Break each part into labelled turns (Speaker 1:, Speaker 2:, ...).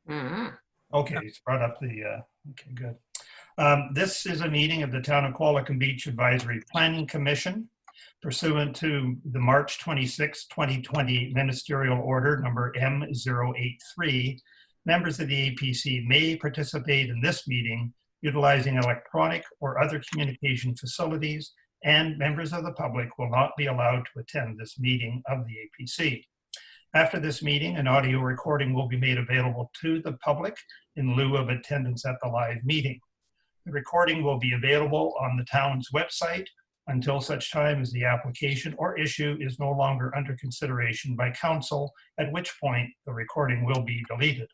Speaker 1: Mhm.
Speaker 2: Okay, it's brought up the, okay, good. This is a meeting of the Town of Qualicum Beach Advisory Planning Commission pursuant to the March 26, 2020 Ministerial Order number M083. Members of the APC may participate in this meeting utilizing electronic or other communication facilities, and members of the public will not be allowed to attend this meeting of the APC. After this meeting, an audio recording will be made available to the public in lieu of attendance at the live meeting. The recording will be available on the town's website until such time as the application or issue is no longer under consideration by council, at which point the recording will be deleted.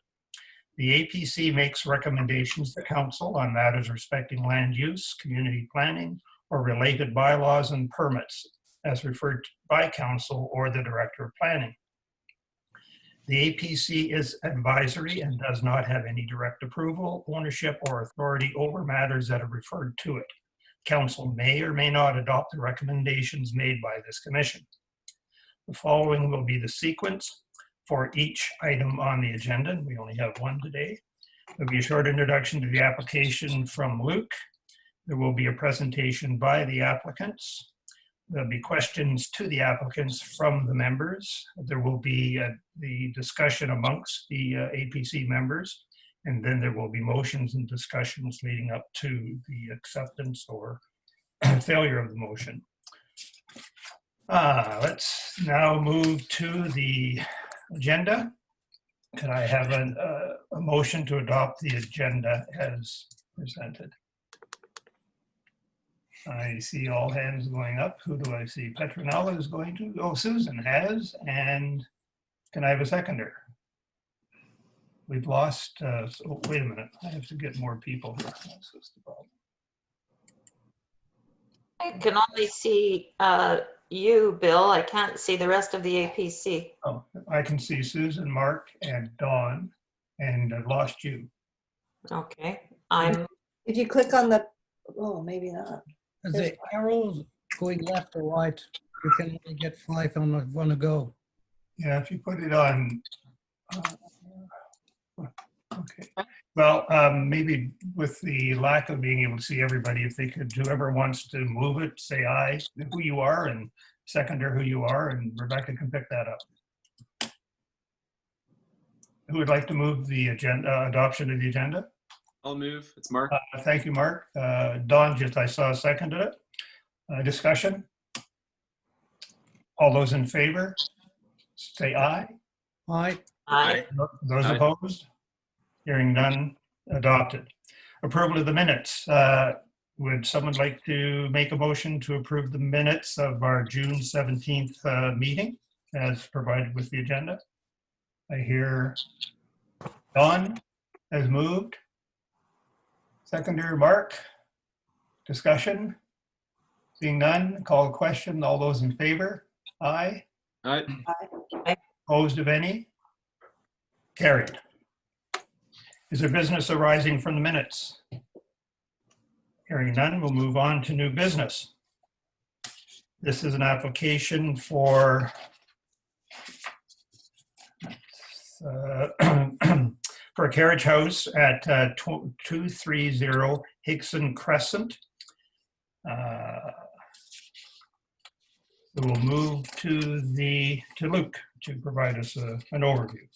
Speaker 2: The APC makes recommendations to council on matters respecting land use, community planning, or related bylaws and permits as referred to by council or the director of planning. The APC is advisory and does not have any direct approval, ownership, or authority over matters that are referred to it. Council may or may not adopt the recommendations made by this commission. The following will be the sequence for each item on the agenda. We only have one today. There'll be a short introduction to the application from Luke. There will be a presentation by the applicants. There'll be questions to the applicants from the members. There will be the discussion amongst the APC members, and then there will be motions and discussions leading up to the acceptance or failure of the motion. Let's now move to the agenda. Could I have a motion to adopt the agenda as presented? I see all hands going up. Who do I see? Petronella is going to. Oh, Susan has. And can I have a seconder? We've lost. Oh, wait a minute. I have to get more people here. That's the problem.
Speaker 1: I can only see you, Bill. I can't see the rest of the APC.
Speaker 2: Oh, I can see Susan, Mark, and Dawn, and I've lost you.
Speaker 1: Okay.
Speaker 3: If you click on the, oh, maybe not.
Speaker 4: As the arrows going left or right, you can only get 5 on one go.
Speaker 2: Yeah, if you put it on. Okay. Well, maybe with the lack of being able to see everybody, if they could, whoever wants to move it, say aye, who you are, and seconder who you are, and Rebecca can pick that up. Who would like to move the agenda, adoption of the agenda?
Speaker 5: I'll move. It's Mark.
Speaker 2: Thank you, Mark. Dawn, just I saw seconded it. Discussion? All those in favor, say aye.
Speaker 4: Aye.
Speaker 1: Aye.
Speaker 2: Those
Speaker 5: Aye.
Speaker 2: opposed? Hearing none, adopted. Approval of the minutes. Would someone like to make a motion to approve the minutes of our June 17th meeting as provided with the agenda? I hear Dawn has moved. Seconder, Mark. Discussion? Seeing none, call a question. All those in favor? Aye.
Speaker 5: Aye.
Speaker 2: Opposed of any? Carried. Is there business arising from the minutes? Hearing none, we'll move on to new business. This is an application for for a carriage house at 230 Hickson Crescent. We'll move to Luke to provide us an overview.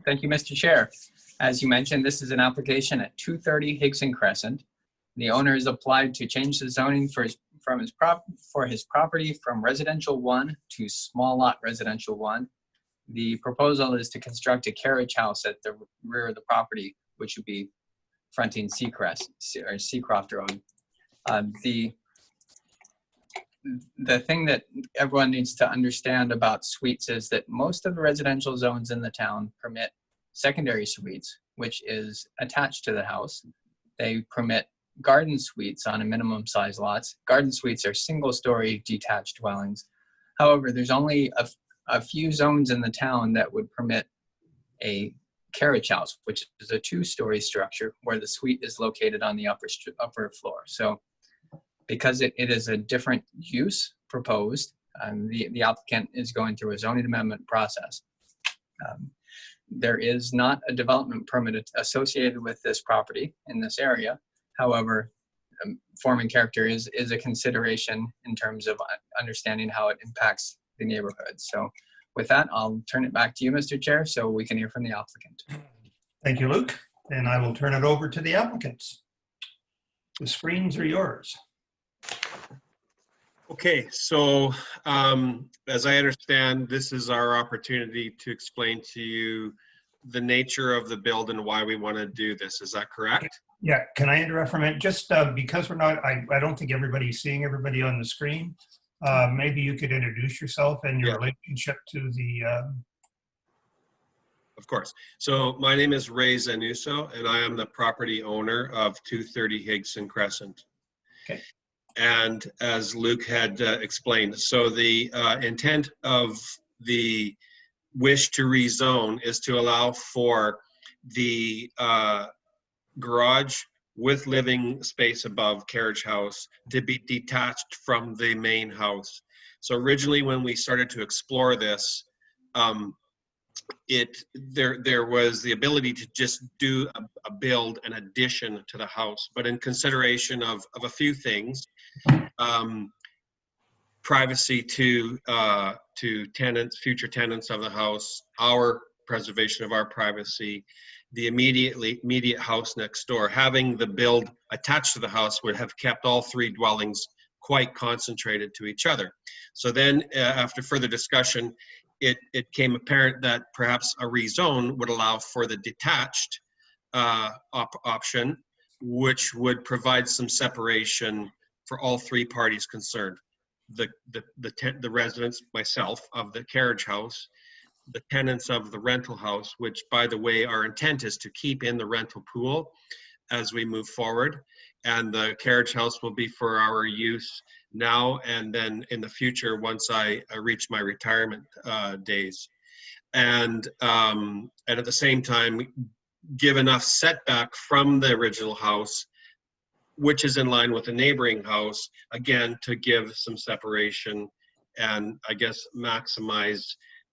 Speaker 6: Thank you, Mr. Chair. As you mentioned, this is an application at 230 Hickson Crescent. The owner has applied to change the zoning for his property from residential 1 to small lot residential 1. The proposal is to construct a carriage house at the rear of the property, which would be fronting Seacroft Road. The thing that everyone needs to understand about suites is that most of the residential zones in the town permit secondary suites, which is attached to the house. They permit garden suites on a minimum size lots. Garden suites are single-story detached dwellings. However, there's only a few zones in the town that would permit a carriage house, which is a 2-story structure where the suite is located on the upper floor. So because it is a different use proposed, the applicant is going through a zoning amendment process. There is not a development permit associated with this property in this area. However, form and character is a consideration in terms of understanding how it impacts the neighborhood. So with that, I'll turn it back to you, Mr. Chair, so we can hear from the applicant.
Speaker 2: Thank you, Luke. And I will turn it over to the applicants. The screens are yours.
Speaker 7: Okay, so as I understand, this is our opportunity to explain to you the nature of the build and why we want to do this. Is that correct?
Speaker 2: Yeah, can I interrupt for a minute? Just because we're not, I don't think everybody's seeing everybody on the screen. Maybe you could introduce yourself and your
Speaker 7: Yeah.
Speaker 2: relationship to the,
Speaker 7: Of course. So my name is Ray Zanuso, and I am the property owner of 230 Higson Crescent.
Speaker 2: Okay.
Speaker 7: And as Luke had explained, so the intent of the wish to rezone is to allow for the garage with living space above carriage house to be detached from the main house. So originally when we started to explore this, there was the ability to just do a build, an addition to the house, but in consideration of a few things, privacy to tenants, future tenants of the house, our preservation of our privacy, the immediate house next door. Having the build attached to the house would have kept all three dwellings quite concentrated to each other. So then after further discussion, it became apparent that perhaps a rezone would allow for the detached option, which would provide some separation for all three parties concerned. The residents, myself, of the carriage house, the tenants of the rental house, which, by the way, our intent is to keep in the rental pool as we move forward. And the carriage house will be for our use now and then in the future once I reach my retirement days. And at the same time, give enough setback from the original house, which is in line with the neighboring house, again, to give some separation and I guess maximize,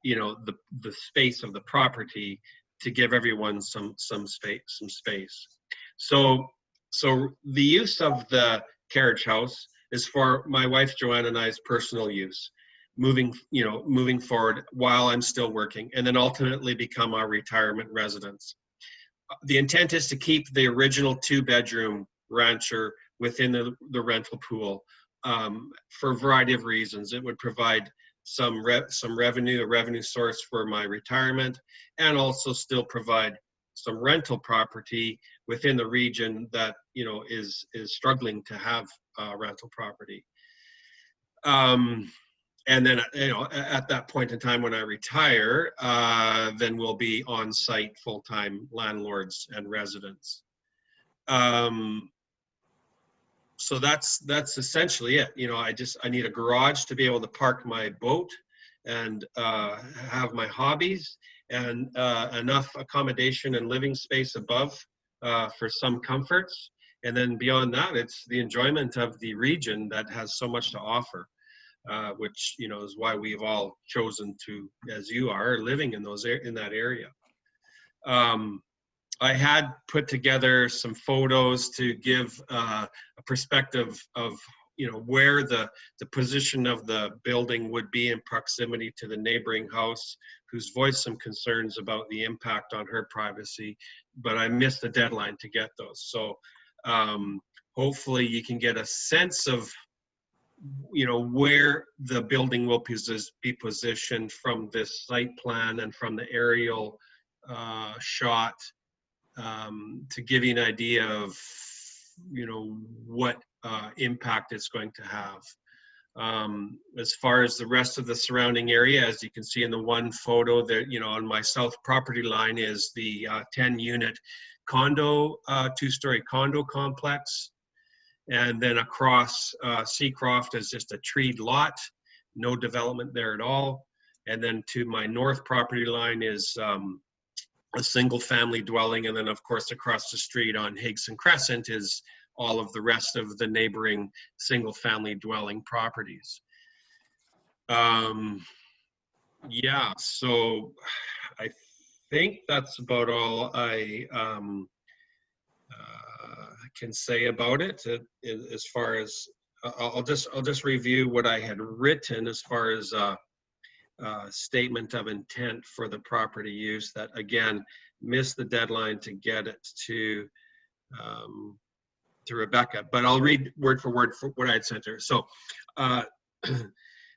Speaker 7: you know, the space of the property to give everyone some space. So the use of the carriage house is for my wife Joanne and I's personal use, moving forward while I'm still working, and then ultimately become our retirement residence. The intent is to keep the original 2-bedroom rancher within the rental pool for a variety of reasons. It would provide some revenue, a revenue source for my retirement, and also still provide some rental property within the region that, you know, is struggling to have rental property. And then, you know, at that point in time when I retire, then we'll be on-site full-time landlords and residents. So that's essentially it. You know, I need a garage to be able to park my boat and have my hobbies, and enough accommodation and living space above for some comforts. And then beyond that, it's the enjoyment of the region that has so much to offer, which, you know, is why we've all chosen to, as you are, living in that area. I had put together some photos to give a perspective of, you know, where the position of the building would be in proximity to the neighboring house, who's voiced some concerns about the impact on her privacy, but I missed the deadline to get those. So hopefully you can get a sense of, you know, where the building will be positioned from this site plan and from the aerial shot, to give you an idea of, you know, what impact it's going to have. As far as the rest of the surrounding area, as you can see in the one photo there, you know, on my south property line is the 10-unit condo, 2-story condo complex. And then across Seacroft is just a treed lot, no development there at all. And then to my north property line is a single family dwelling. And then of course, across the street on Higson Crescent is all of the rest of the neighboring single family dwelling properties. Yeah, so think that's about all I can say about it. As far as I'll just review what I had written as far as statement of intent for the property use. That again missed the deadline to get it to Rebecca, but I'll read word for what I had sent her. So.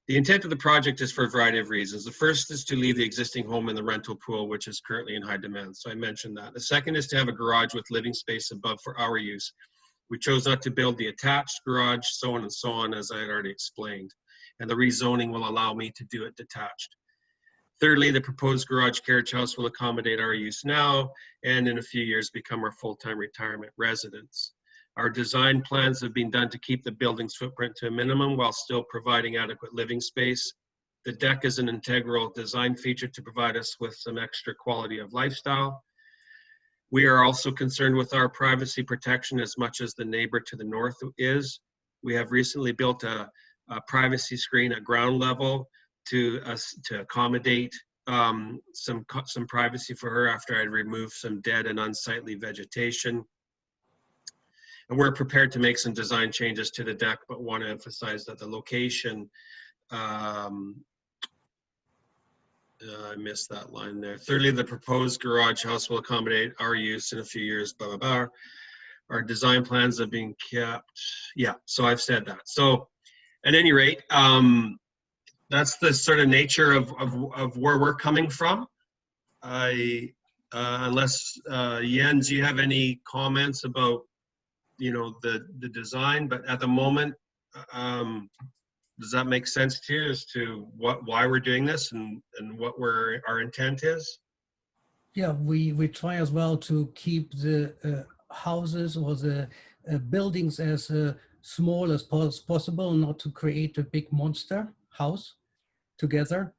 Speaker 7: The intent of the project is for a variety of reasons. The first is to leave the existing home in the rental pool, which is currently in high demand. So I mentioned that. The second is to have a garage with living space above for our use. We chose not to build the attached garage, so on and so on, as I had already explained. And the rezoning will allow me to do it detached. Thirdly, the proposed garage carriage house will accommodate our use now and in a few years become our full-time retirement residence. Our design plans have been done to keep the building's footprint to a minimum while still providing adequate living space. The deck is an integral design feature to provide us with some extra quality of lifestyle. We are also concerned with our privacy protection as much as the neighbor to the north is. We have recently built a privacy screen at ground level to accommodate some privacy for her after I removed some dead and unsightly vegetation. And we're prepared to make some design changes to the deck, but want to emphasize that the location, I missed that line there. Thirdly, the proposed garage house will accommodate our use in a few years, blah, blah, blah. Our design plans are being kept. Yeah, so I've said that. So at any rate, that's the sort of nature of where we're coming from. Unless, Jens, you have any comments about the design, but at the moment, does that make sense to you as to why we're doing this and what our intent is?
Speaker 4: Yeah, we try as well to keep the houses or the buildings as small as possible, not to create a big monster house together,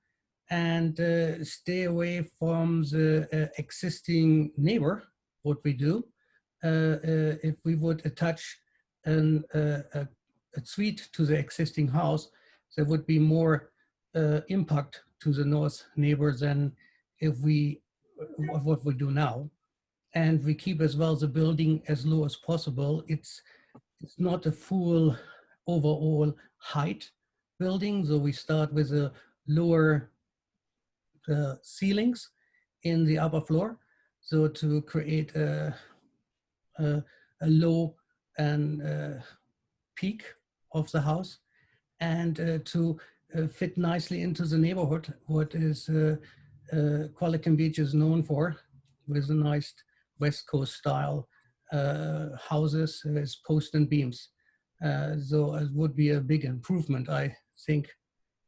Speaker 4: and stay away from the existing neighbor, what we do. If we would attach a suite to the existing house, there would be more impact to the north neighbor than if what we do now. And we keep as well the building as low as possible. It's not a full overall height building, so we start with a lower ceilings in the upper floor, so to create a low and peak of the house, and to fit nicely into the neighborhood, what is Qualicum Beach is known for, with a nice West Coast style houses with posts and beams. So it would be a big improvement, I think,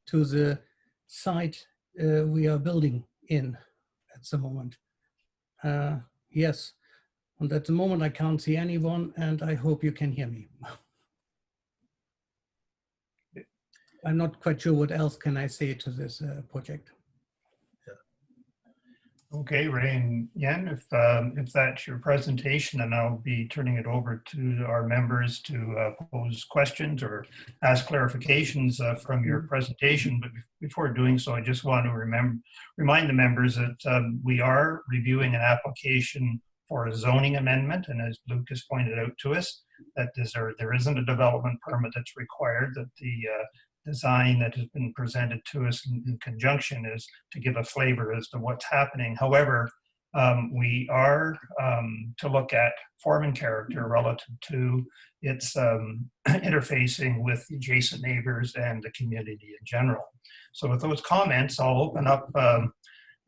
Speaker 4: to the site we are building in at the moment. Yes. And at the moment, I can't see anyone, and I hope you can hear me. I'm not quite sure what else can I say to this project.
Speaker 2: Okay, Ray and Yen, if that's your presentation, and I'll be turning it over to our members to pose questions or ask clarifications from your presentation. But before doing so, I just want to remind the members that we are reviewing an application for a zoning amendment, and as Lucas pointed out to us, that there isn't a development permit that's required, that the design that has been presented to us in conjunction is to give a flavor as to what's happening. However, we are to look at form and character relative to its interfacing with adjacent neighbors and the community in general. So with those comments, I'll open up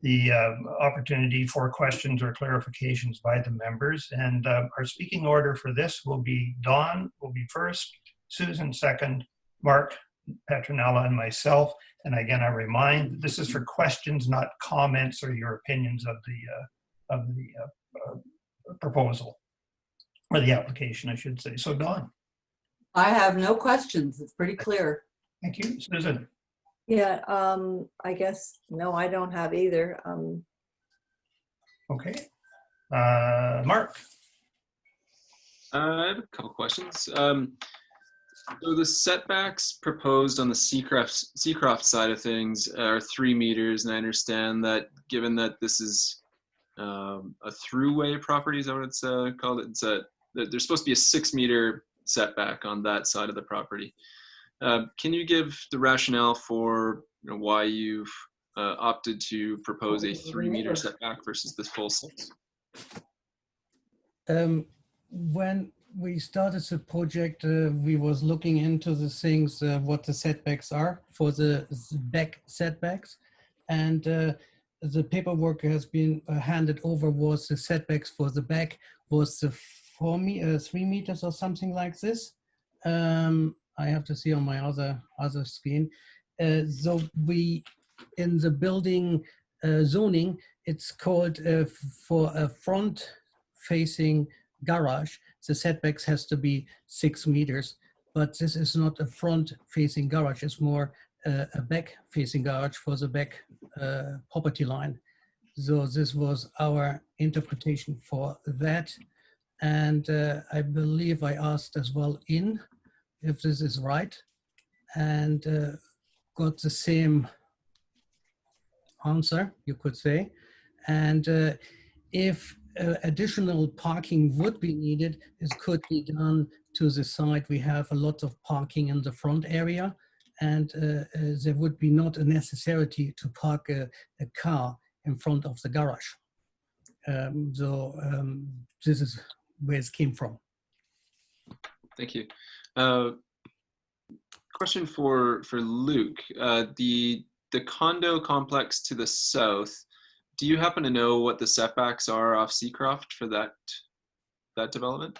Speaker 2: the opportunity for questions or clarifications by the members. And our speaking order for this will be Dawn will be first, Susan second, Mark, Petronella, and myself. And again, I remind, this is for questions, not comments or your opinions of the proposal, or the application, I should say. So Dawn.
Speaker 8: I have no questions. It's pretty clear.
Speaker 2: Thank you. Susan.
Speaker 3: Yeah, I guess, no, I don't have either.
Speaker 2: Okay. Mark.
Speaker 5: I have a couple questions. So the setbacks proposed on the Seacroft side of things are 3 meters, and I understand that given that this is a throughway property. Is that what it's called? There's supposed to be a 6-meter setback on that side of the property. Can you give the rationale for why you've opted to propose a 3-meter setback versus the full 6?
Speaker 4: When we started the project, we was looking into the things, what the setbacks are for the back setbacks, and the paperwork has been handed over. Was the setbacks for the back was the 3 meters or something like this. I have to see on my other screen. So we in the building zoning, it's called for a front facing garage, the setbacks has to be 6 meters, but this is not a front facing garage, it's more a back facing garage for the back property line. So this was our interpretation for that. And I believe I asked as well if this is right, and got the same answer, you could say. And if additional parking would be needed, it could be done to the side. We have a lot of parking in the front area, and there would be not a necessity to park a car in front of the garage. This is where it came from.
Speaker 5: Thank you. Question for Luke. The condo complex to the south, do you happen to know what the setbacks are off Seacroft for that development?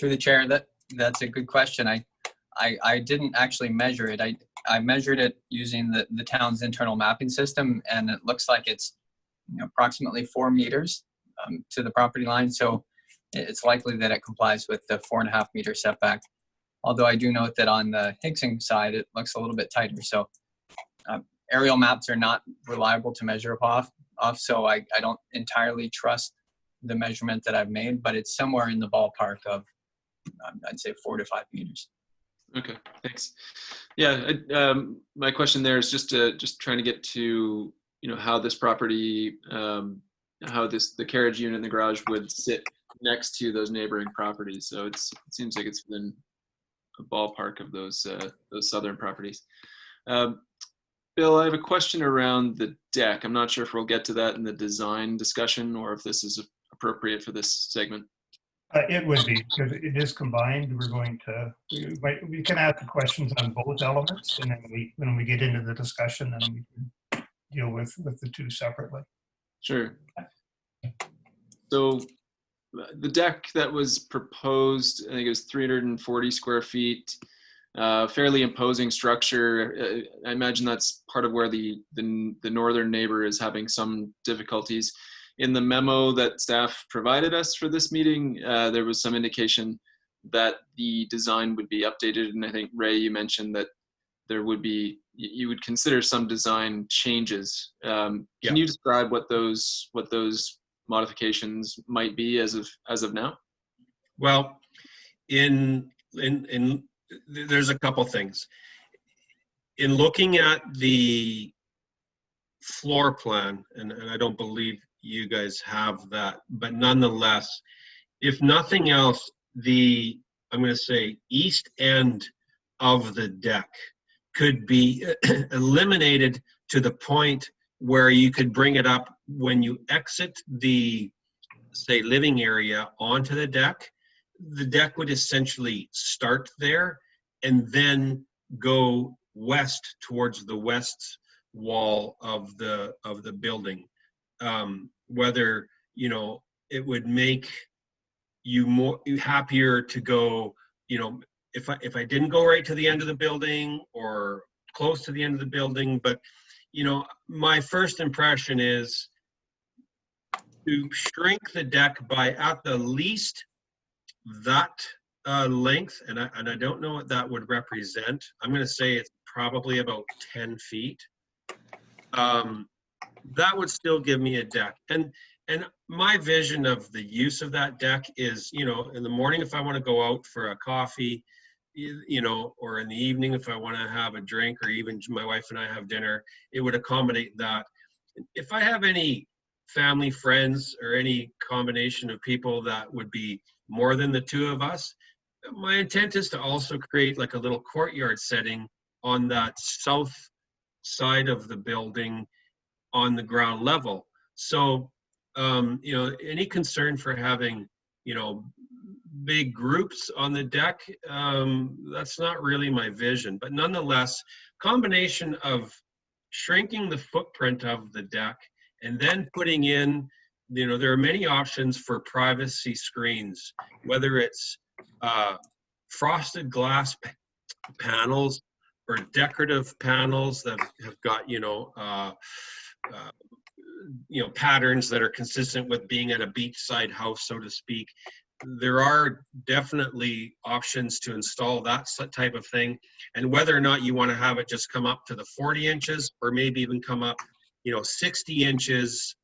Speaker 6: Through the chair, that's a good question. I didn't actually measure it. I measured it using the town's internal mapping system, and it looks like it's approximately 4 meters to the property line. So it's likely that it complies with the 4.5 meter setback. Although I do note that on the Hicksing side, it looks a little bit tighter. So aerial maps are not reliable to measure off, so I don't entirely trust the measurement that I've made, but it's somewhere in the ballpark of, I'd say 4 to 5 meters.
Speaker 5: Okay, thanks. Yeah, my question there is just trying to get to how this property, how the carriage unit in the garage would sit next to those neighboring properties. So it seems like it's within a ballpark of those southern properties. Bill, I have a question around the deck. I'm not sure if we'll get to that in the design discussion or if this is appropriate for this segment.
Speaker 2: It would be, because it is combined. We can ask the questions on both elements, and then when we get into the discussion, then we can deal with the two separately.
Speaker 5: Sure. So the deck that was proposed, I think it was 340 square feet, fairly imposing structure. I imagine that's part of where the northern neighbor is having some difficulties. In the memo that staff provided us for this meeting, there was some indication that the design would be updated. And I think, Ray, you mentioned that you would consider some design changes. Can you describe what those modifications might be as of now?
Speaker 7: Well, there's a couple things. In looking at the floor plan, and I don't believe you guys have that, but nonetheless, if nothing else, I'm going to say east end of the deck could be eliminated to the point where you could bring it up when you exit the, say, living area onto the deck. The deck would essentially start there and then go west towards the west wall of the building. Whether it would make you happier to go, if I didn't go right to the end of the building or close to the end of the building, but my first impression is to shrink the deck by at the least that length, and I don't know what that would represent. I'm going to say it's probably about 10 feet. That would still give me a deck. And my vision of the use of that deck is, in the morning if I want to go out for a coffee, or in the evening if I want to have a drink, or even my wife and I have dinner, it would accommodate that. if I have any family, friends, or any combination of people that would be more than the two of us, my intent is to also create like a little courtyard setting on that south side of the building on the ground level. So, any concern for having, big groups on the deck, that's not really my vision. But nonetheless, combination of shrinking the footprint of the deck and then putting in, there are many options for privacy screens, whether it's frosted glass panels or decorative panels that have got, patterns that are consistent with being at a beachside house, so to speak. There are definitely options to install that type of thing. And whether or not you want to have it just come up to the 40 inches or maybe even come up, 60 inches,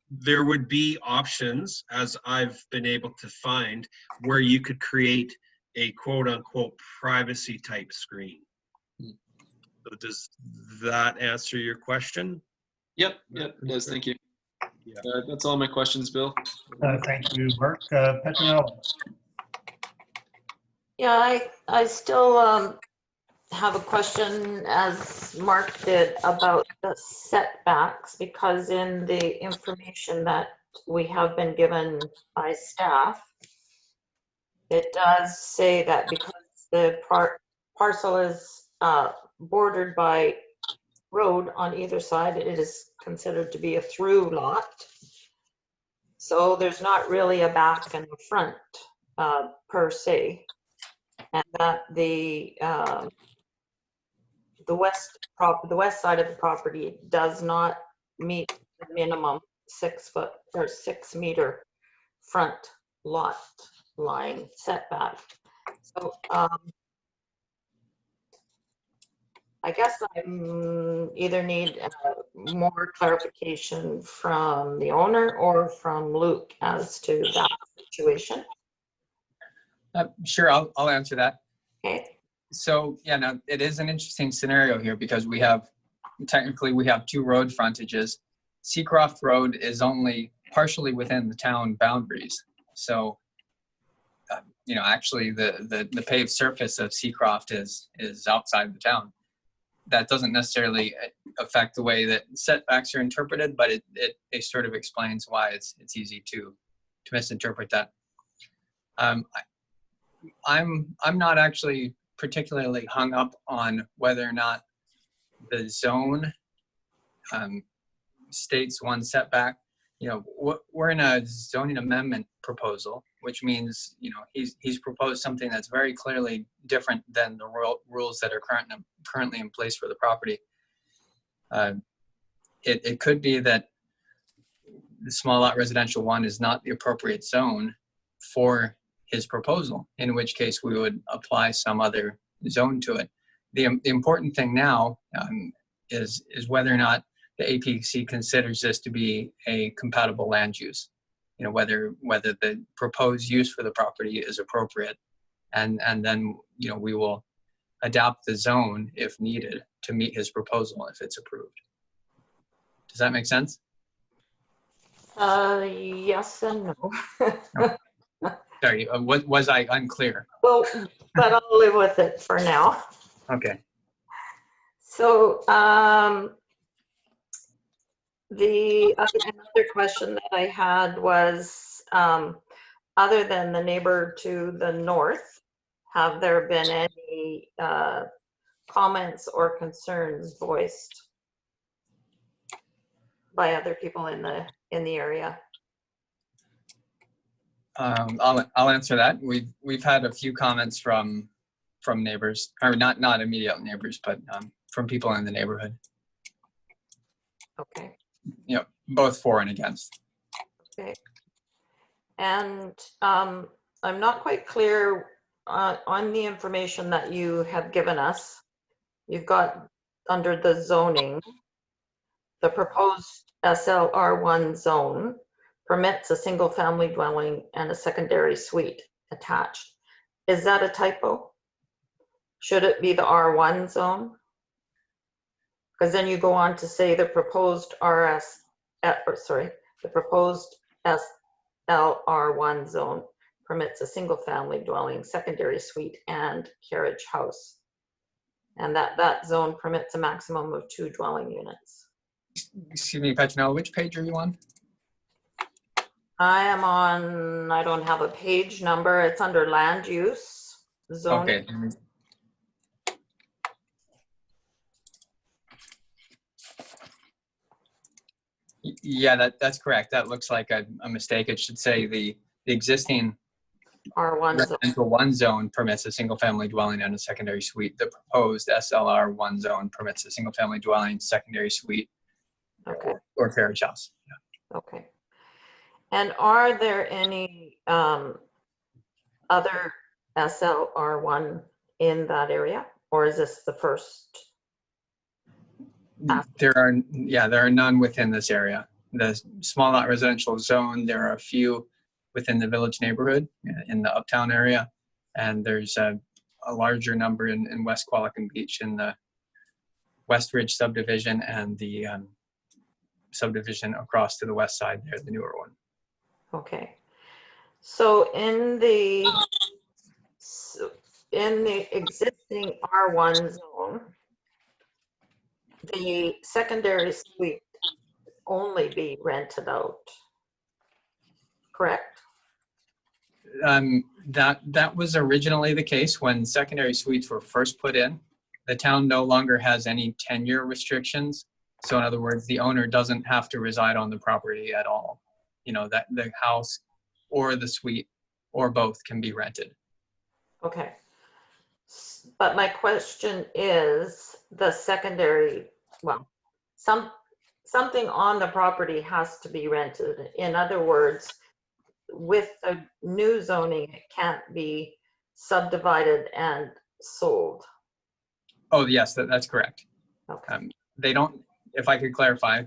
Speaker 7: there would be options, as I've been able to find, where you could create a quote unquote privacy type screen. So does that answer your question?
Speaker 5: Yep, it does. Thank you.
Speaker 7: Yeah.
Speaker 5: That's all my questions, Bill.
Speaker 2: Thank you, Mark. Petronella?
Speaker 1: Yeah, I still have a question, as Mark did, about the setbacks, because in the information that we have been given by staff, it does say that because the parcel is bordered by road on either side, it is considered to be a through lot. So there's not really a back and a front per se, and that the west side of the property does not meet the minimum 6 foot or 6 meter front lot line setback. So I guess I either need more clarification from the owner or from Luke as to that situation.
Speaker 6: Sure, I'll answer that.
Speaker 1: Okay.
Speaker 6: So yeah, now it is an interesting scenario here because technically we have two road frontages. Seacroft Road is only partially within the town boundaries. So, actually the paved surface of Seacroft is outside the town. That doesn't necessarily affect the way that setbacks are interpreted, but it sort of explains why it's easy to misinterpret that. I'm not actually particularly hung up on whether or not the zone states one setback. We're in a zoning amendment proposal, which means he's proposed something that's very clearly different than the rules that are currently in place for the property. It could be that the small lot residential 1 is not the appropriate zone for his proposal, in which case we would apply some other zone to it. The important thing now is whether or not the APC considers this to be a compatible land use. Whether the proposed use for the property is appropriate, and then we will adapt the zone if needed to meet his proposal if it's approved. Does that make sense?
Speaker 1: Yes and no.
Speaker 6: Sorry, was I unclear?
Speaker 1: Well, but I'll live with it for now.
Speaker 6: Okay.
Speaker 1: So another question that I had was, other than the neighbor to the north, have there been any comments or concerns voiced by other people in the area?
Speaker 6: I'll answer that. We've had a few comments from neighbors, or not immediate neighbors, but from people in the neighborhood.
Speaker 1: Okay.
Speaker 6: Both for and against.
Speaker 1: Okay. And I'm not quite clear on the information that you have given us. You've got under the zoning, the proposed SLR1 zone permits a single family dwelling and a secondary suite attached. Is that a typo? Should it be the R1 zone? Because then you go on to say the proposed the proposed SLR1 zone permits a single-family dwelling, secondary suite, and carriage house. And that zone permits a maximum of 2 dwelling units.
Speaker 6: Excuse me, Petronella, which page are you on?
Speaker 1: I am on, I don't have a page number, it's under land use zone.
Speaker 6: Okay. Yeah, that's correct. That looks like a mistake. It should say the existing
Speaker 1: R1 zone.
Speaker 6: residential 1 zone permits a single family dwelling and a secondary suite. The proposed SLR 1 zone permits a single family dwelling, secondary suite,
Speaker 1: Okay,
Speaker 6: or carriage house. Yeah.
Speaker 1: okay. And are there any other SLR1 in that area? Or is this the first?
Speaker 6: There are none within this area. The small lot residential zone, there are a few within the village neighborhood in the uptown area. And there's a larger number in West Qualicum Beach in the West Ridge subdivision and the subdivision across to the west side there, the newer one.
Speaker 1: Okay. So in the existing R1 zone, the secondary suite only be rented out, correct?
Speaker 6: That was originally the case when secondary suites were first put in. The town no longer has any tenure restrictions. So in other words, the owner doesn't have to reside on the property at all. You know, that the house or the suite or both can be rented.
Speaker 1: Okay. But my question is the secondary, well, something on the property has to be rented. In other words, with the new zoning, it can't be subdivided and sold.
Speaker 6: Oh, yes, that's correct.
Speaker 1: Okay.
Speaker 6: They don't, if I could clarify,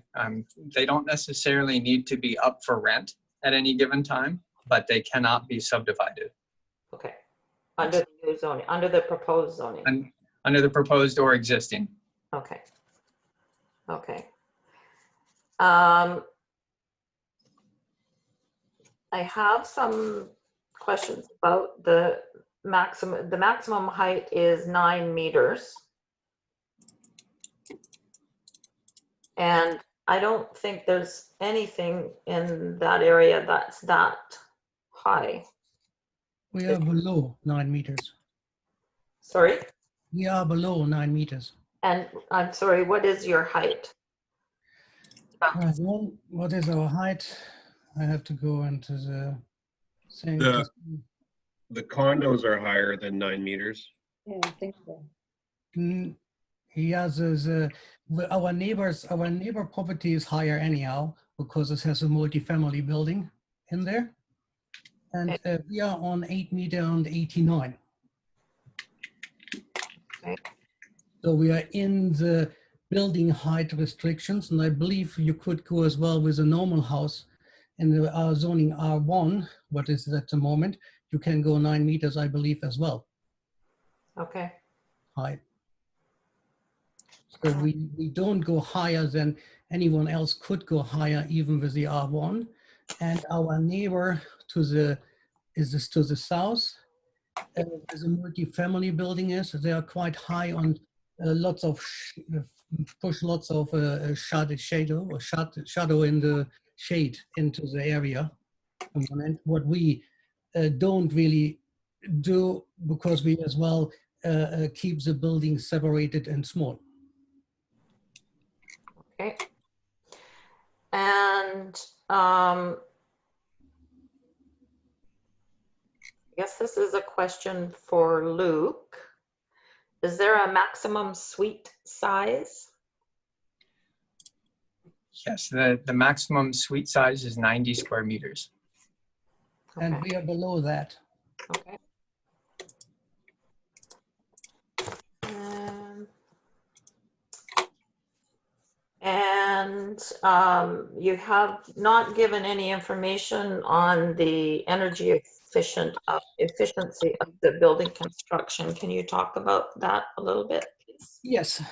Speaker 6: they don't necessarily need to be up for rent at any given time, but they cannot be subdivided.
Speaker 1: Okay. Under the new zoning, under the proposed zoning.
Speaker 6: And under the proposed or existing.
Speaker 1: Okay. Okay. I have some questions about the maximum. The maximum height is 9 meters. And I don't think there's anything in that area that's that high.
Speaker 4: We are below 9 meters.
Speaker 1: Sorry?
Speaker 4: We are below 9 meters.
Speaker 1: And I'm sorry, what is your height?
Speaker 4: Well, what is our height? I have to go into the thing.
Speaker 7: The condos are higher than 9 meters.
Speaker 3: Yeah, I think so.
Speaker 4: Yeah, our neighbor property is higher anyhow because it has a multi-family building in there, and we are on 8 meter and 89.
Speaker 1: Okay.
Speaker 4: So we are in the building height restrictions, and I believe you could go as well with a normal house in the zoning R1. What is it at the moment? You can go 9 meters, I believe, as well.
Speaker 1: Okay.
Speaker 4: Height. So we don't go higher than anyone else could go higher, even with the R1. And our neighbor to the to the south, as a multi-family building is, they are quite high on lots of shadow in the shade into the area. And what we don't really do, because we as well keep the building separated and small.
Speaker 1: Okay. And I guess this is a question for Luke. Is there a maximum suite size?
Speaker 6: Yes, the maximum suite size is 90 square meters.
Speaker 4: And
Speaker 1: Okay.
Speaker 4: we are below that.
Speaker 1: Okay. And you have not given any information on the energy efficiency of the building construction. Can you talk about that a little bit, please?
Speaker 4: Yes,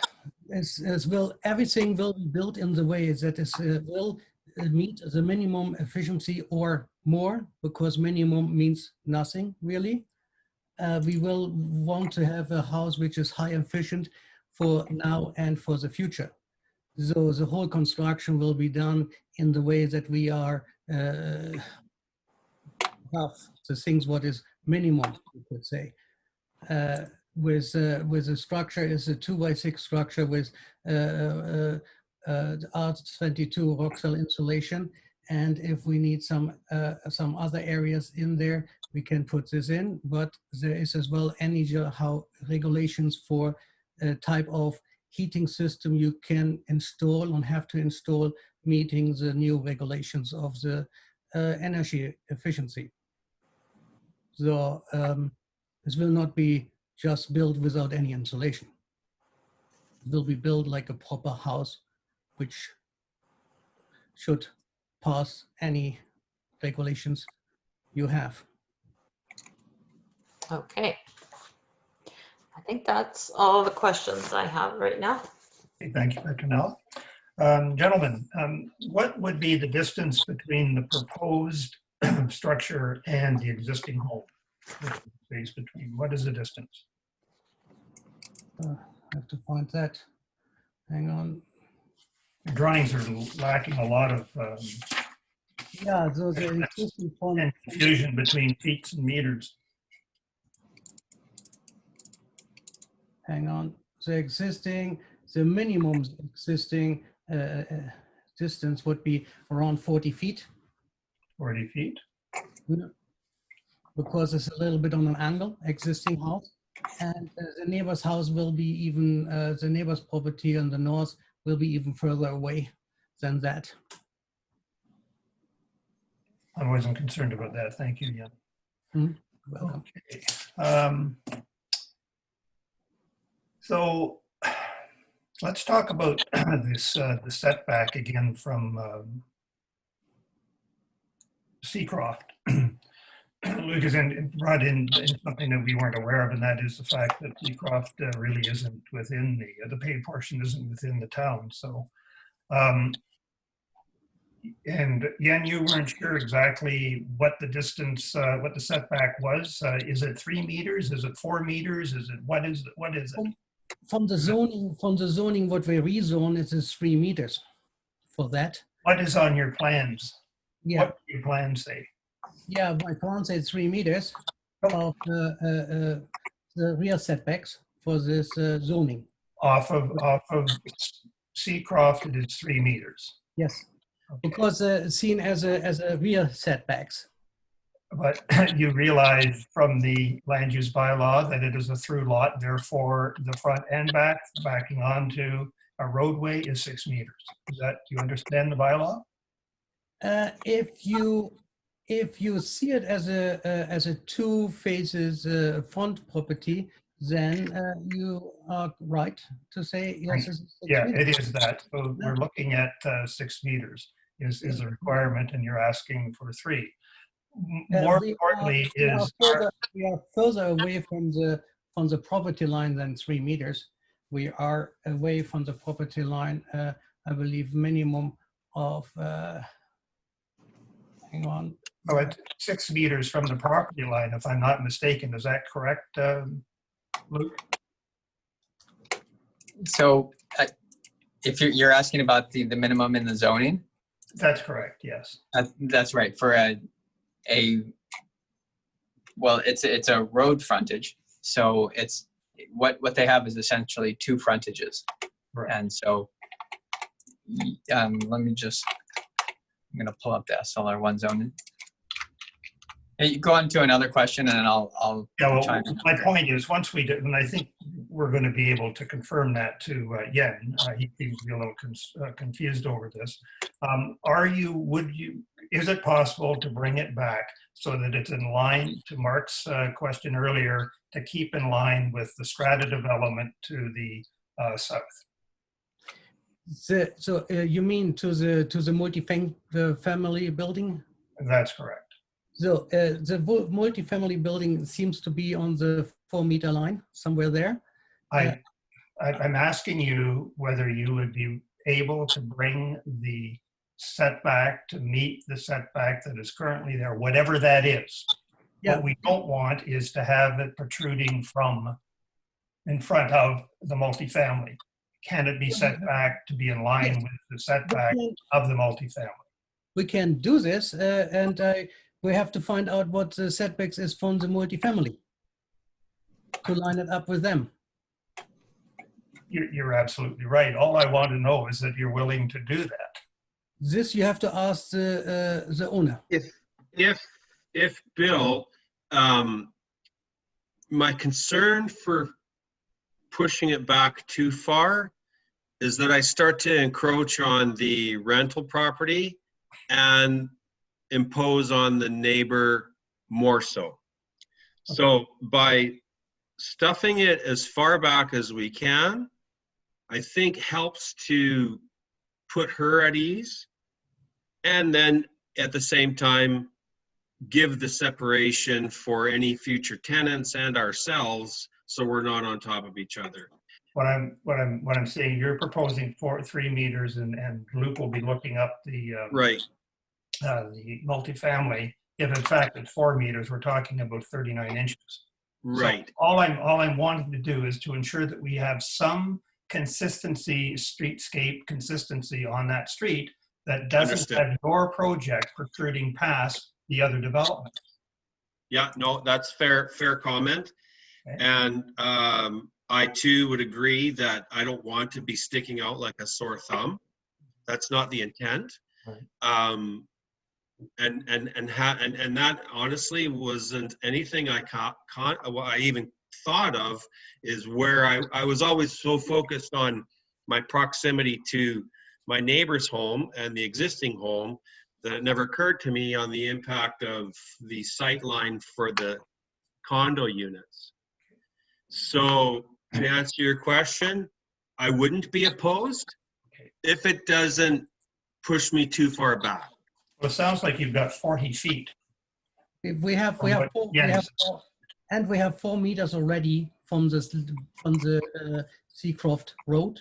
Speaker 4: everything will be built in the way that will meet the minimum efficiency or more, because minimum means nothing really. We will want to have a house which is high efficient for now and for the future. So the whole construction will be done in the way that we are have the things what is minimum, you could say. With a structure is a 2x6 structure with R22 Roxel insulation, and if we need some other areas in there, we can put this in. But there is as well how regulations for a type of heating system you can install and have to install, meeting the new regulations of the energy efficiency. So this will not be just built without any insulation. It will be built like a proper house, which should pass any regulations you have.
Speaker 1: Okay. I think that's all the questions I have right now.
Speaker 2: Okay, thank you, Petronella. Gentlemen, what would be the distance between the proposed structure and the existing home? Space between, what is the distance?
Speaker 4: I have to find that. Hang on.
Speaker 2: The drawings are lacking a lot of
Speaker 4: Yeah, so the existing one.
Speaker 2: and confusion between feet and meters.
Speaker 4: Hang on. The minimum existing distance would be around 40 feet.
Speaker 2: 40 feet.
Speaker 4: Because it's a little bit on an angle, existing house. And the neighbor's house will be even, the neighbor's property on the north will be even further away than that.
Speaker 2: I wasn't concerned about that. Thank you, Jan.
Speaker 4: Welcome.
Speaker 2: Okay. So let's talk about this the setback again from Seacroft. Luke has brought in something that we weren't aware of, and that is the fact that Seacroft really isn't within the paid portion isn't within the town. So, and Jan, you weren't sure exactly what the distance, what the setback was. Is it 3 meters? Is it 4 meters? Is it what is it?
Speaker 4: From the zoning, what we rezone is 3 meters for that.
Speaker 2: What is on your plans?
Speaker 4: Yeah.
Speaker 2: What do your plans say?
Speaker 4: Yeah, my plan says 3 meters of the rear setbacks for this zoning.
Speaker 2: Off of Seacroft, it is 3 meters.
Speaker 4: Yes,
Speaker 2: Okay.
Speaker 4: because seen as a rear setbacks.
Speaker 2: But you realize from the land use bylaw that it is a through lot, therefore the front and back, backing onto a roadway is 6 meters. Is that, do you understand the bylaw?
Speaker 4: If you see it as a 2 phases front property, then you are right to say yes. It's 6
Speaker 2: Yeah,
Speaker 4: meters.
Speaker 2: it is that. So we're looking at 6 meters is a requirement, and you're asking for 3. More importantly is
Speaker 4: we are further away from the property line than 3 meters. We are away from the property line, I believe, minimum of hang on.
Speaker 2: oh, it's 6 meters from the property line, if I'm not mistaken. Is that correct, Luke?
Speaker 6: So if you're asking about the minimum in the zoning,
Speaker 2: That's correct, yes.
Speaker 6: that's right. For well, it's a road frontage. So it's what they have is essentially 2 frontages.
Speaker 2: Right.
Speaker 6: And so let me just, I'm gonna pull up the SLR1 zoning. Hey, go on to another question and then I'll
Speaker 2: Yeah, well,
Speaker 6: chime in.
Speaker 2: my point is, once we did, and I think we're going to be able to confirm that to Yen, he seems to be a little confused over this. Is it possible to bring it back so that it's in line, to Mark's question earlier, to keep in line with the strata development to the south?
Speaker 4: So you mean to the multi-family building?
Speaker 2: That's correct.
Speaker 4: So the multi-family building seems to be on the 4 meter line, somewhere there.
Speaker 2: I'm asking you whether you would be able to bring the setback to meet the setback that is currently there, whatever that is.
Speaker 4: Yeah.
Speaker 2: What we don't want is to have it protruding from in front of the multifamily. Can it be set back to be in line with the setback of the multifamily?
Speaker 4: We can do this, and we have to find out what the setbacks is from the multifamily to line it up with them.
Speaker 2: You're absolutely right. All I want to know is that you're willing to do that.
Speaker 4: This you have to ask the owner.
Speaker 7: If Bill, my concern for pushing it back too far is that I start to encroach on the rental property and impose on the neighbor more so. So by stuffing it as far back as we can, I think helps to put her at ease, and then at the same time give the separation for any future tenants and ourselves, so we're not on top of each other.
Speaker 2: What I'm saying, you're proposing 3 meters, and Luke will be looking up the
Speaker 7: Right.
Speaker 2: the multifamily. If in fact it's 4 meters, we're talking about 39 inches.
Speaker 7: Right.
Speaker 2: So all I'm wanting to do is to ensure that we have some consistency, streetscape consistency on that street that doesn't
Speaker 7: Understood.
Speaker 2: have your project protruding past the other development.
Speaker 7: Yeah, no, that's fair comment.
Speaker 2: Okay.
Speaker 7: And I too would agree that I don't want to be sticking out like a sore thumb. That's not the intent.
Speaker 2: Right.
Speaker 7: And that honestly wasn't anything I even thought of, is where I was always so focused on my proximity to my neighbor's home and the existing home that it never occurred to me on the impact of the sight line for the condo units. So to answer your question, I wouldn't be opposed if it doesn't push me too far back.
Speaker 2: Well, it sounds like you've got 40 feet.
Speaker 4: We have
Speaker 2: From what Jens-
Speaker 4: 4 meters already from the Seacroft Road,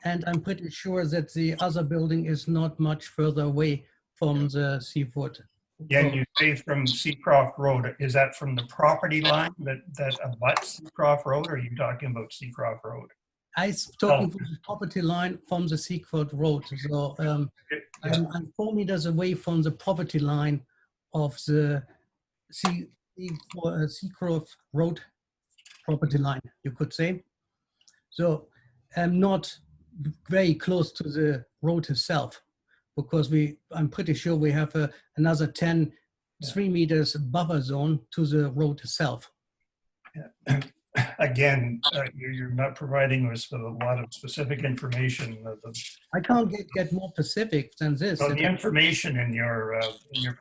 Speaker 4: and I'm pretty sure that the other building is not much further away from the Seaford.
Speaker 2: Yeah, you say from Seacroft Road. Is that from the property line that abuts Seacroft Road, or are you talking about Seacroft Road?
Speaker 4: I'm talking from the property line from the Seacroft Road. So I'm 4 meters away from the property line of the Seacroft Road property line, you could say. So I'm not very close to the road itself, because I'm pretty sure we have another 3 meters buffer zone to the road itself.
Speaker 2: Yeah. Again, you're not providing us with a lot of specific information.
Speaker 4: I can't get more specific than this.
Speaker 2: So the information in your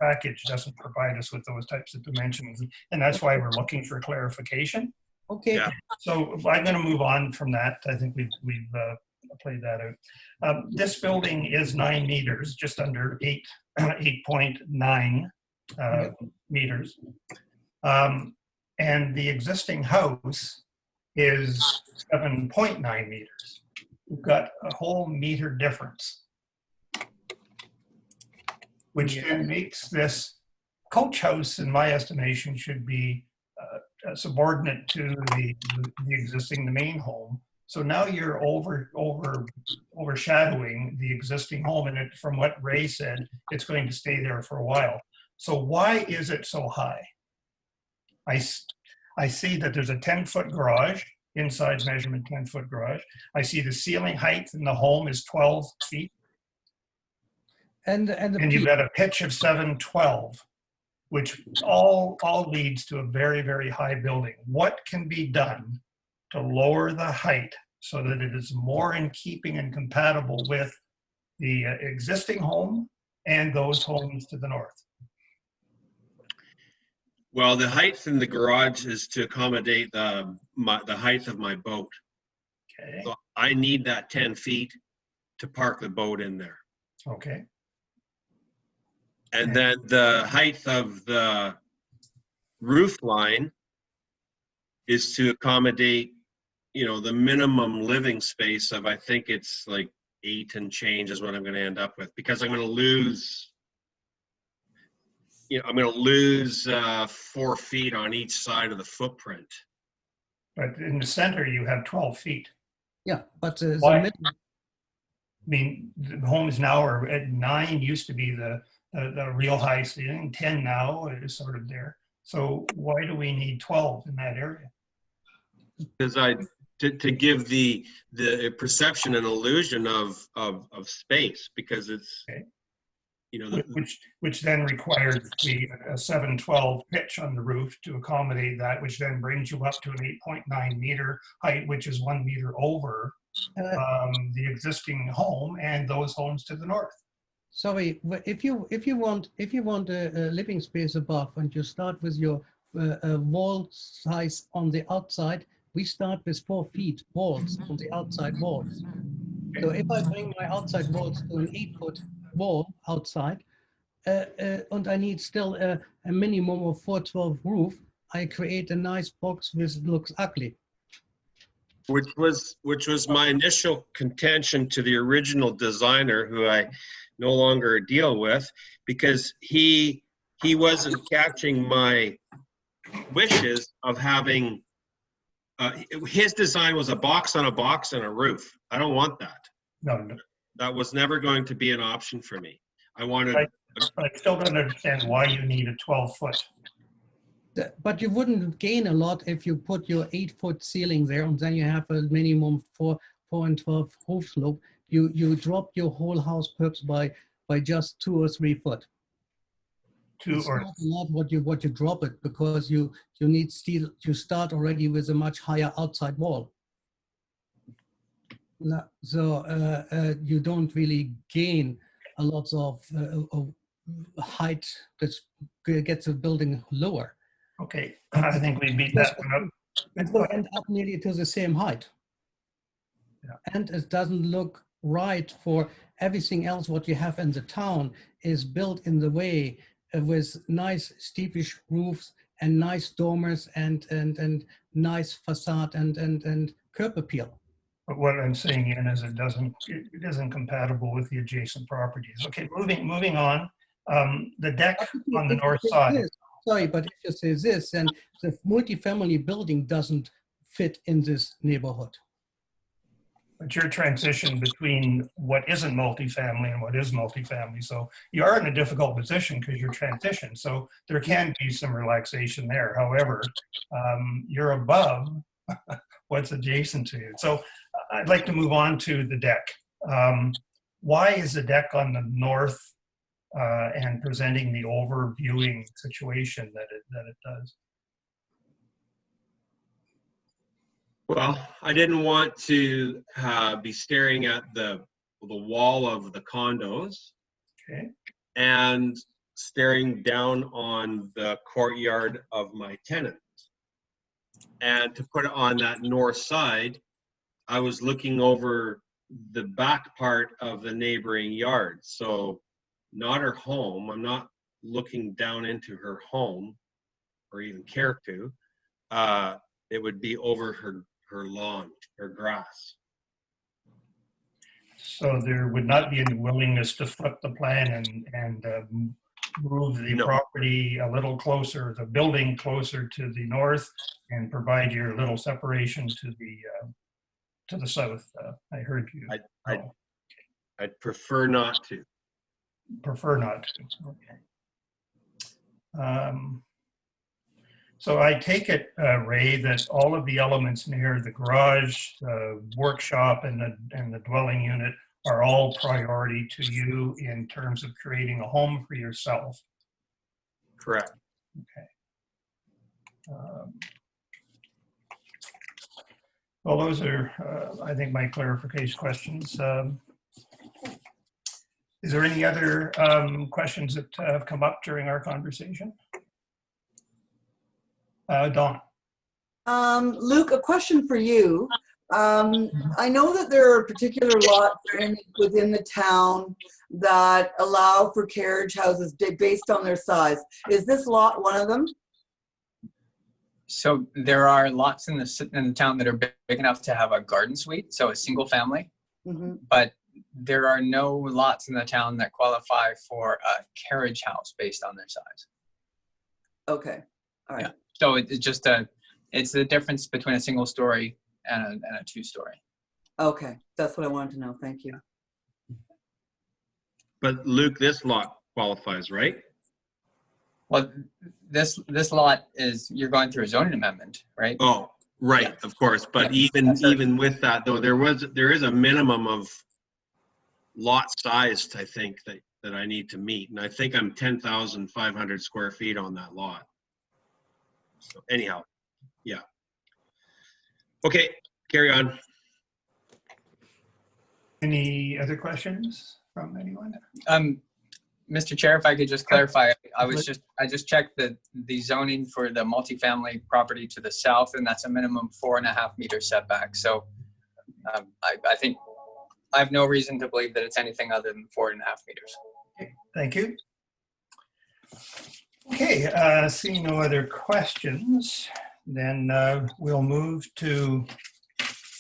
Speaker 2: package doesn't provide us with those types of dimensions, and that's why we're looking for clarification.
Speaker 4: Okay.
Speaker 7: Yeah.
Speaker 2: So I'm going to move on from that. I think we've played that out. This building is 9 meters, just under 8.9 meters. And the existing house is 7.9 meters. We've got a whole meter difference, which then makes this coach house, in my estimation, should be subordinate to the main home. So now you're overshadowing the existing home, and from what Ray said, it's going to stay there for a while. So why is it so high? I see that there's a 10-foot garage, inside measurement 10-foot garage. I see the ceiling height in the home is 12 feet. And you've got a pitch of 712, which all leads to a very, very high building. What can be done to lower the height so that it is more in keeping and compatible with the existing home and those homes to the north?
Speaker 7: Well, the height in the garage is to accommodate the height of my boat.
Speaker 2: Okay.
Speaker 7: So I need that 10 feet to park the boat in there.
Speaker 2: Okay.
Speaker 7: And then the height of the roof line is to accommodate you know, the minimum living space of, I think it's like 8 and change is what I'm going to end up with, because I'm going to lose, you know, I'm going to lose 4 feet on each side of the footprint.
Speaker 2: But in the center, you have 12 feet.
Speaker 4: Yeah, but the
Speaker 2: Why?
Speaker 4: middle,
Speaker 2: I mean, the homes now are at 9, used to be the real high ceiling. 10 now is sort of there. So why do we need 12 in that area?
Speaker 7: Because to give the perception and illusion of space, because it's,
Speaker 2: Okay.
Speaker 7: you know,
Speaker 2: Which then requires a 712 pitch on the roof to accommodate that, which then brings you up to an 8.9 meter height, which is 1 meter over the existing home and those homes to the north.
Speaker 4: sorry, if you want a living space above, and you start with your wall size on the outside, we start with 4 feet walls on the outside walls. So if I bring my outside walls to an 8-foot wall outside, and I need still a minimum of 412 roof, I create a nice box which looks ugly.
Speaker 7: which was my initial contention to the original designer, who I no longer deal with, because he wasn't catching my wishes of having his design was a box on a box and a roof. I don't want that.
Speaker 2: No,
Speaker 7: That was never going to be an option for me. I wanted.
Speaker 2: I still don't understand why you need a 12-foot.
Speaker 4: But you wouldn't gain a lot if you put your 8-foot ceiling there, and then you have a minimum 4 and 12 roof slope. You drop your whole house perhaps by just 2 or 3 foot. It's not a lot what you drop it, because you need steel. You start already with a much higher outside wall. So you don't really gain a lot of height that gets the building lower.
Speaker 2: Okay, I think we beat that one up.
Speaker 4: It will end up nearly to the same height.
Speaker 2: Yeah.
Speaker 4: And it doesn't look right for everything else what you have in the town is built in the way with nice steepish roofs and nice dormers and nice facade and curb appeal.
Speaker 2: But what I'm saying, Ian, is it isn't compatible with the adjacent properties. Okay, moving on. The deck on the north side.
Speaker 4: Sorry, but if you say this, then the multifamily building doesn't fit in this neighborhood.
Speaker 2: But your transition between what isn't multifamily and what is multifamily. So you are in a difficult position because you're transition. So there can be some relaxation there. However, you're above what's adjacent to you. So I'd like to move on to the deck. Why is the deck on the north and presenting the overviewing situation that it does?
Speaker 7: Well, I didn't want to be staring at the wall of the condos,
Speaker 2: Okay.
Speaker 7: and staring down on the courtyard of my tenants. And to put it on that north side, I was looking over the back part of the neighboring yard. So not her home. I'm not looking down into her home or even care to. It would be over her lawn, her grass.
Speaker 2: So there would not be any willingness to flip the plan and move the property a little closer, the building closer to the north, and provide your little separation to the south. I heard you.
Speaker 7: I'd prefer not to.
Speaker 2: Prefer not to. Okay. So I take it, Ray, that all of the elements near the garage, the workshop, and the dwelling unit are all priority to you in terms of creating a home for yourself.
Speaker 7: Correct.
Speaker 2: Okay. Well, those are, I think, my clarification questions. Is there any other questions that have come up during our conversation? Dawn.
Speaker 8: Luke, a question for you. I know that there are particular lots within the town that allow for carriage houses based on their size. Is this lot one of them?
Speaker 6: So there are lots in the town that are big enough to have a garden suite, so a single family,
Speaker 8: Mhm.
Speaker 6: but there are no lots in the town that qualify for a carriage house based on their size.
Speaker 8: Okay, all right.
Speaker 6: Yeah. So it's the difference between a single story and a two-story.
Speaker 8: Okay, that's what I wanted to know. Thank you.
Speaker 7: But Luke, this lot qualifies, right?
Speaker 6: Well, this lot is, you're going through a zoning amendment, right?
Speaker 7: Oh, right, of course. But
Speaker 6: Yeah,
Speaker 7: even
Speaker 6: that's right.
Speaker 7: even with that though, there is a minimum of lot size, I think, that I need to meet. And I think I'm 10,500 square feet on that lot. So anyhow, yeah. Okay, carry on.
Speaker 2: Any other questions from anyone?
Speaker 6: Mr. Chair, if I could just clarify, I just checked the zoning for the multifamily property to the south, and that's a minimum 4.5 meter setback. So I think I have no reason to believe that it's anything other than 4.5 meters.
Speaker 2: Thank you. Okay, seeing no other questions, then we'll move to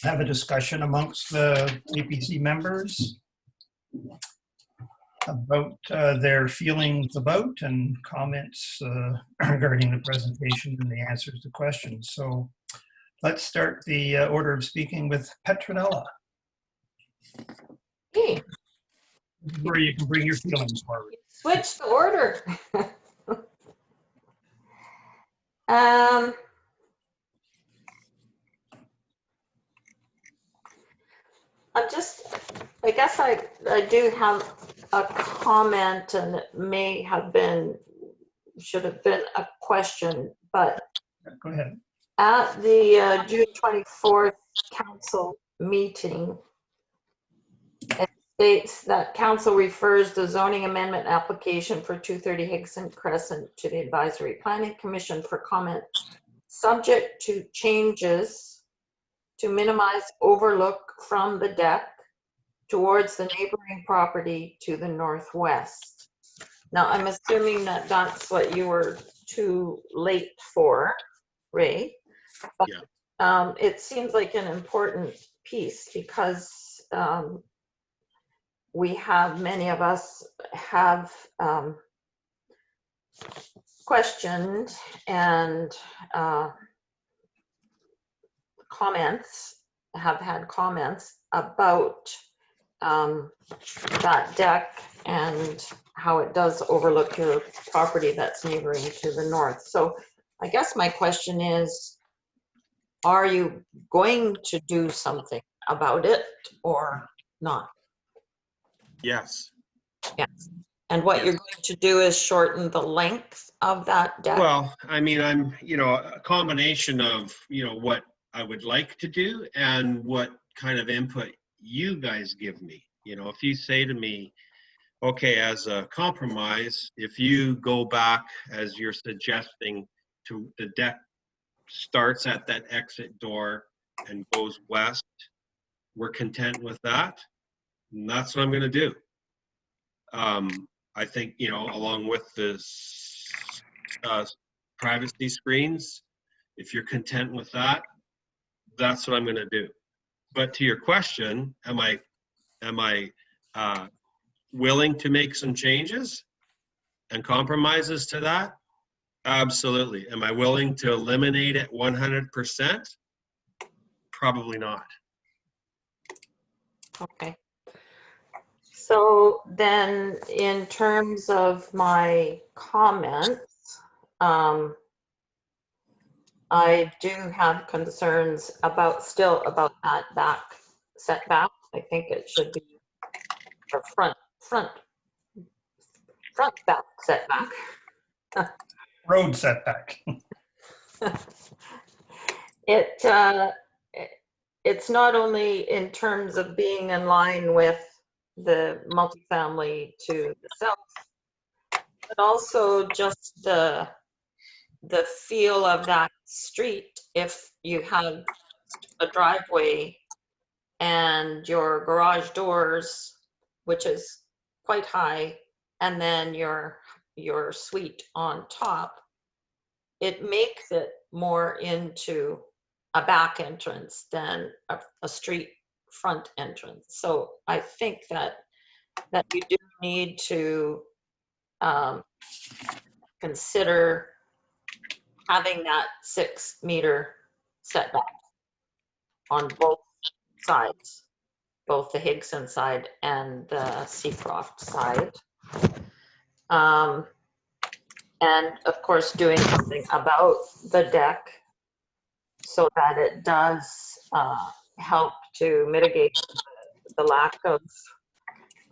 Speaker 2: have a discussion amongst the APC members about their feelings about and comments regarding the presentation and the answers to questions. So let's start the order of speaking with Petronella,
Speaker 1: Hey,
Speaker 2: where you can bring your feelings forward.
Speaker 1: switch the order. I guess I do have a comment, and it may have been, should have been a question, but
Speaker 2: Go ahead.
Speaker 1: at the June 24th council meeting, it states that council refers the zoning amendment application for 230 Higson Crescent to the Advisory Planning Commission for comment, subject to changes to minimize overlook from the deck towards the neighboring property to the northwest. Now, I'm assuming that that's what you were too late for, Ray. But,
Speaker 7: Yeah.
Speaker 1: it seems like an important piece because many of us have questioned and have had comments about that deck and how it does overlook your property that's neighboring to the north. So I guess my question is, are you going to do something about it or not?
Speaker 7: Yes.
Speaker 1: Yes. And what
Speaker 7: Yes.
Speaker 1: you're going to do is shorten the length of that deck?
Speaker 7: Well, I mean, I'm, a combination of, what I would like to do and what kind of input you guys give me. If you say to me, okay, as a compromise, if you go back as you're suggesting to the deck starts at that exit door and goes west, we're content with that. And that's what I'm going to do. I think, along with the privacy screens, if you're content with that, that's what I'm going to do. But to your question, am I willing to make some changes and compromises to that? Absolutely. Am I willing to eliminate it 100%? Probably not.
Speaker 1: Okay. So then in terms of my comments, I do have concerns about that back setback. I think it should be a front back setback.
Speaker 2: Road setback.
Speaker 1: It's not only in terms of being in line with the multifamily to the south, but also just the feel of that street. If you have a driveway and your garage doors, which is quite high, and then your suite on top, it makes it more into a back entrance than a street front entrance. So I think that you do need to consider having that 6-meter setback on both sides, both the Higson side and the Seacroft side. And of course, doing something about the deck so that it does help to mitigate the lack of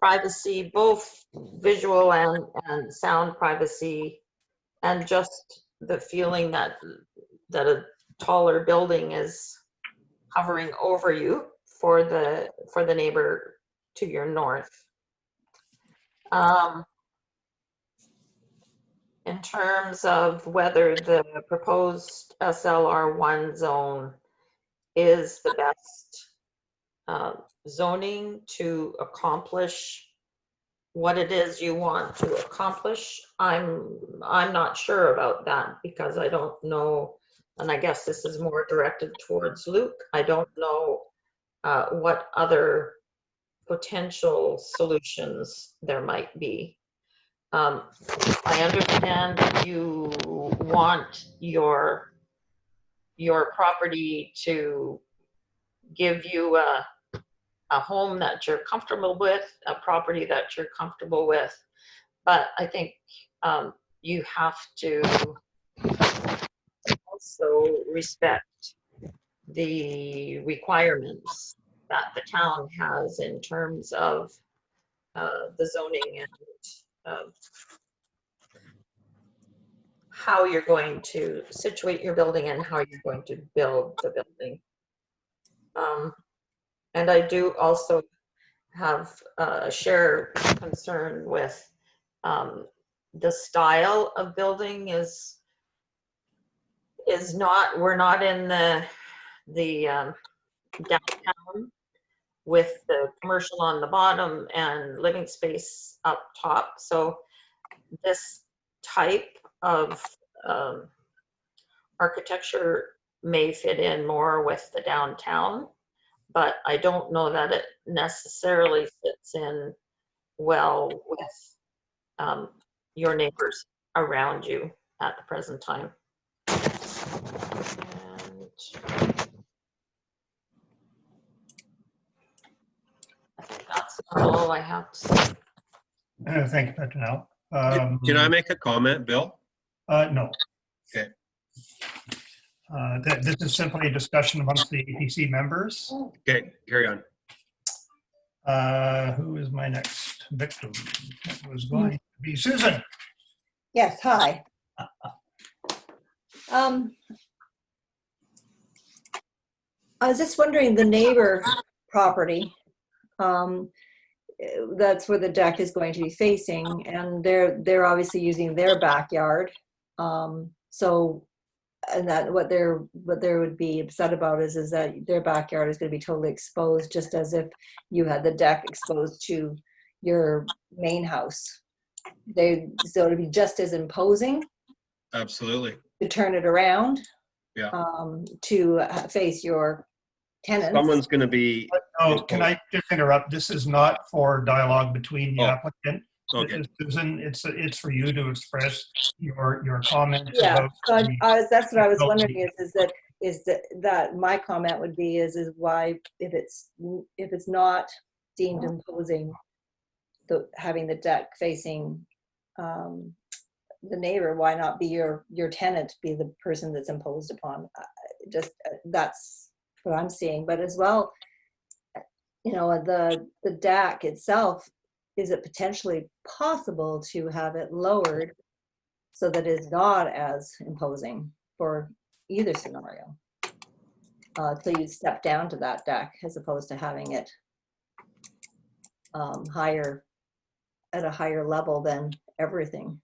Speaker 1: privacy, both visual and sound privacy, and just the feeling that a taller building is hovering over you for the neighbor to your north. In terms of whether the proposed SLR1 zone is the best zoning to accomplish what it is you want to accomplish, I'm not sure about that, because I don't know, and I guess this is more directed towards Luke. I don't know what other potential solutions there might be. I understand that you want your property to give you a home that you're comfortable with, a property that you're comfortable with, but I think you have to also respect the requirements that the town has in terms of the zoning and how you're going to situate your building and how you're going to build the building. And I do also have a shared concern with the style of building is not, we're not in the downtown with the commercial on the bottom and living space up top. So this type of architecture may fit in more with the downtown, but I don't know that it necessarily fits in well with your neighbors around you at the present time. And I think that's all I have to say.
Speaker 2: Thank you, Petronelle.
Speaker 7: Can I make a comment, Bill?
Speaker 2: No.
Speaker 7: Okay.
Speaker 2: This is simply a discussion amongst the APC members.
Speaker 7: Okay, carry on.
Speaker 2: Who is my next victim? It was going to be Susan.
Speaker 3: Yes, hi. I was just wondering, the neighbor property, that's where the deck is going to be facing, and they're obviously using their backyard. So, and that what they would be upset about is that their backyard is going to be totally exposed, just as if you had the deck exposed to your main house. So it'd be just as imposing.
Speaker 7: Absolutely.
Speaker 3: To turn it around.
Speaker 7: Yeah.
Speaker 3: To face your tenants.
Speaker 7: Someone's going to be.
Speaker 2: Oh, can I just interrupt? This is not for dialogue between the applicant.
Speaker 7: Okay.
Speaker 2: Susan, it's for you to express your comments.
Speaker 3: Yeah,
Speaker 2: about
Speaker 3: so that's what I was wondering is that my comment would be is why if it's not deemed imposing, having the deck facing the neighbor, why not be your tenant be the person that's imposed upon? That's what I'm seeing. But as well, you know, the deck itself, is it potentially possible to have it lowered so that it's not as imposing for either scenario? So you step down to that deck as opposed to having it higher, at a higher level than everything.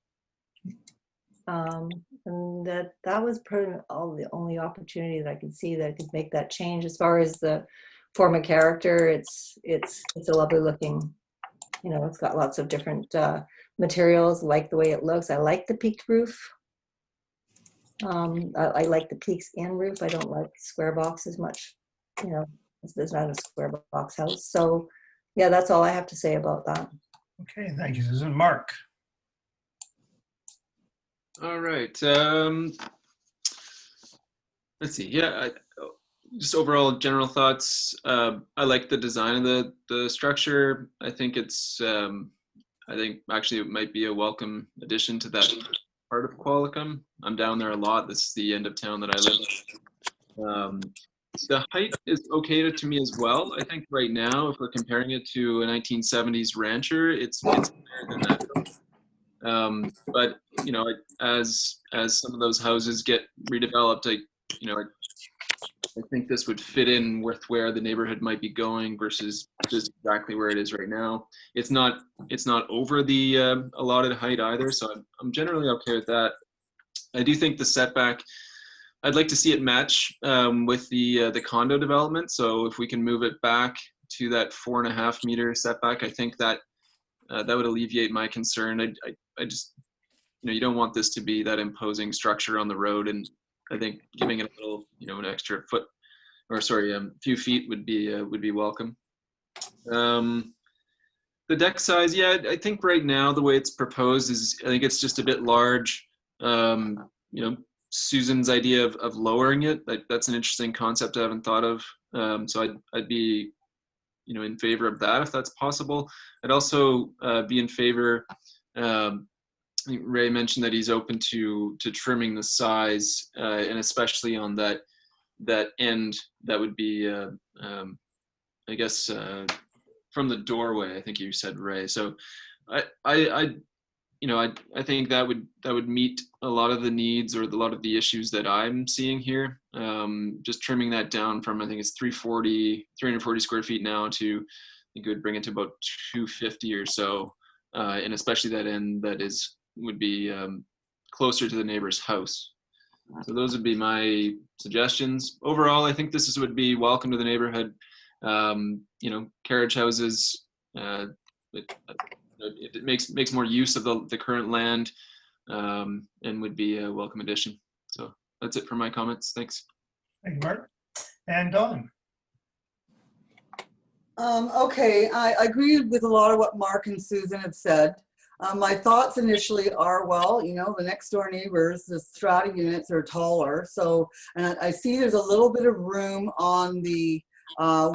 Speaker 3: And that was pretty the only opportunity that I could see that I could make that change. As far as the form of character, it's a lovely looking, you know, it's got lots of different materials, like the way it looks. I like the peaked roof. I like the peaks and roof. I don't like square boxes much, you know, there's not a square box house. So yeah, that's all I have to say about that.
Speaker 2: Okay, thank you, Susan. Mark?
Speaker 5: All right. Let's see. Yeah, just overall general thoughts. I like the design of the structure. I think it's. I think actually it might be a welcome addition to that part of Qualicum. I'm down there a lot. This is the end of town that I live. The height is okay to me as well. I think right now, if we're comparing it to a 1970s rancher, it's higher than that. But you know, as some of those houses get redeveloped, I think this would fit in with where the neighborhood might be going versus just exactly where it is right now. It's not over the allotted height either, so I'm generally okay with that. I do think the setback, I'd like to see it match with the condo development. So if we can move it back to that 4.5 meter setback, I think that that would alleviate my concern. I just, you don't want this to be that imposing structure on the road, and I think giving it a little, an extra foot, or sorry, a few feet would be welcome. The deck size, yeah, I think right now the way it's proposed is, I think it's just a bit large. Susan's idea of lowering it, that's an interesting concept I haven't thought of. So I'd be, in favor of that if that's possible. I'd also be in favor. I think Ray mentioned that he's open to trimming the size, and especially on that end that would be, I guess, from the doorway. I think you said, Ray. So I think that would meet a lot of the needs or a lot of the issues that I'm seeing here. Just trimming that down from, I think it's 340 square feet now to, I think it would bring it to about 250 or so, and especially that end that would be closer to the neighbor's house. So those would be my suggestions. Overall, I think this would be welcome to the neighborhood. Carriage houses, it makes more use of the current land, and would be a welcome addition. So that's it for my comments. Thanks.
Speaker 2: Thank you, Mark. And Dawn?
Speaker 8: Okay, I agree with a lot of what Mark and Susan have said. My thoughts initially are, well, the next door neighbors, the strata units are taller. So, and I see there's a little bit of room on the,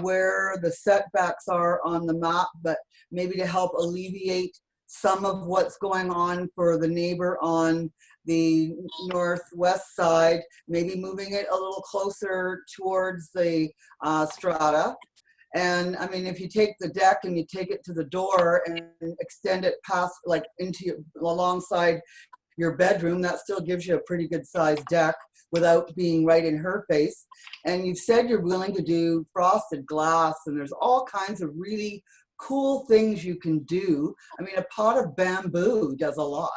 Speaker 8: where the setbacks are on the map, but maybe to help alleviate some of what's going on for the neighbor on the northwest side, maybe moving it a little closer towards the strata. And I mean, if you take the deck and you take it to the door and extend it past, like alongside your bedroom, that still gives you a pretty good sized deck without being right in her face. And you've said you're willing to do frosted glass, and there's all kinds of really cool things you can do. I mean, a pot of bamboo does a lot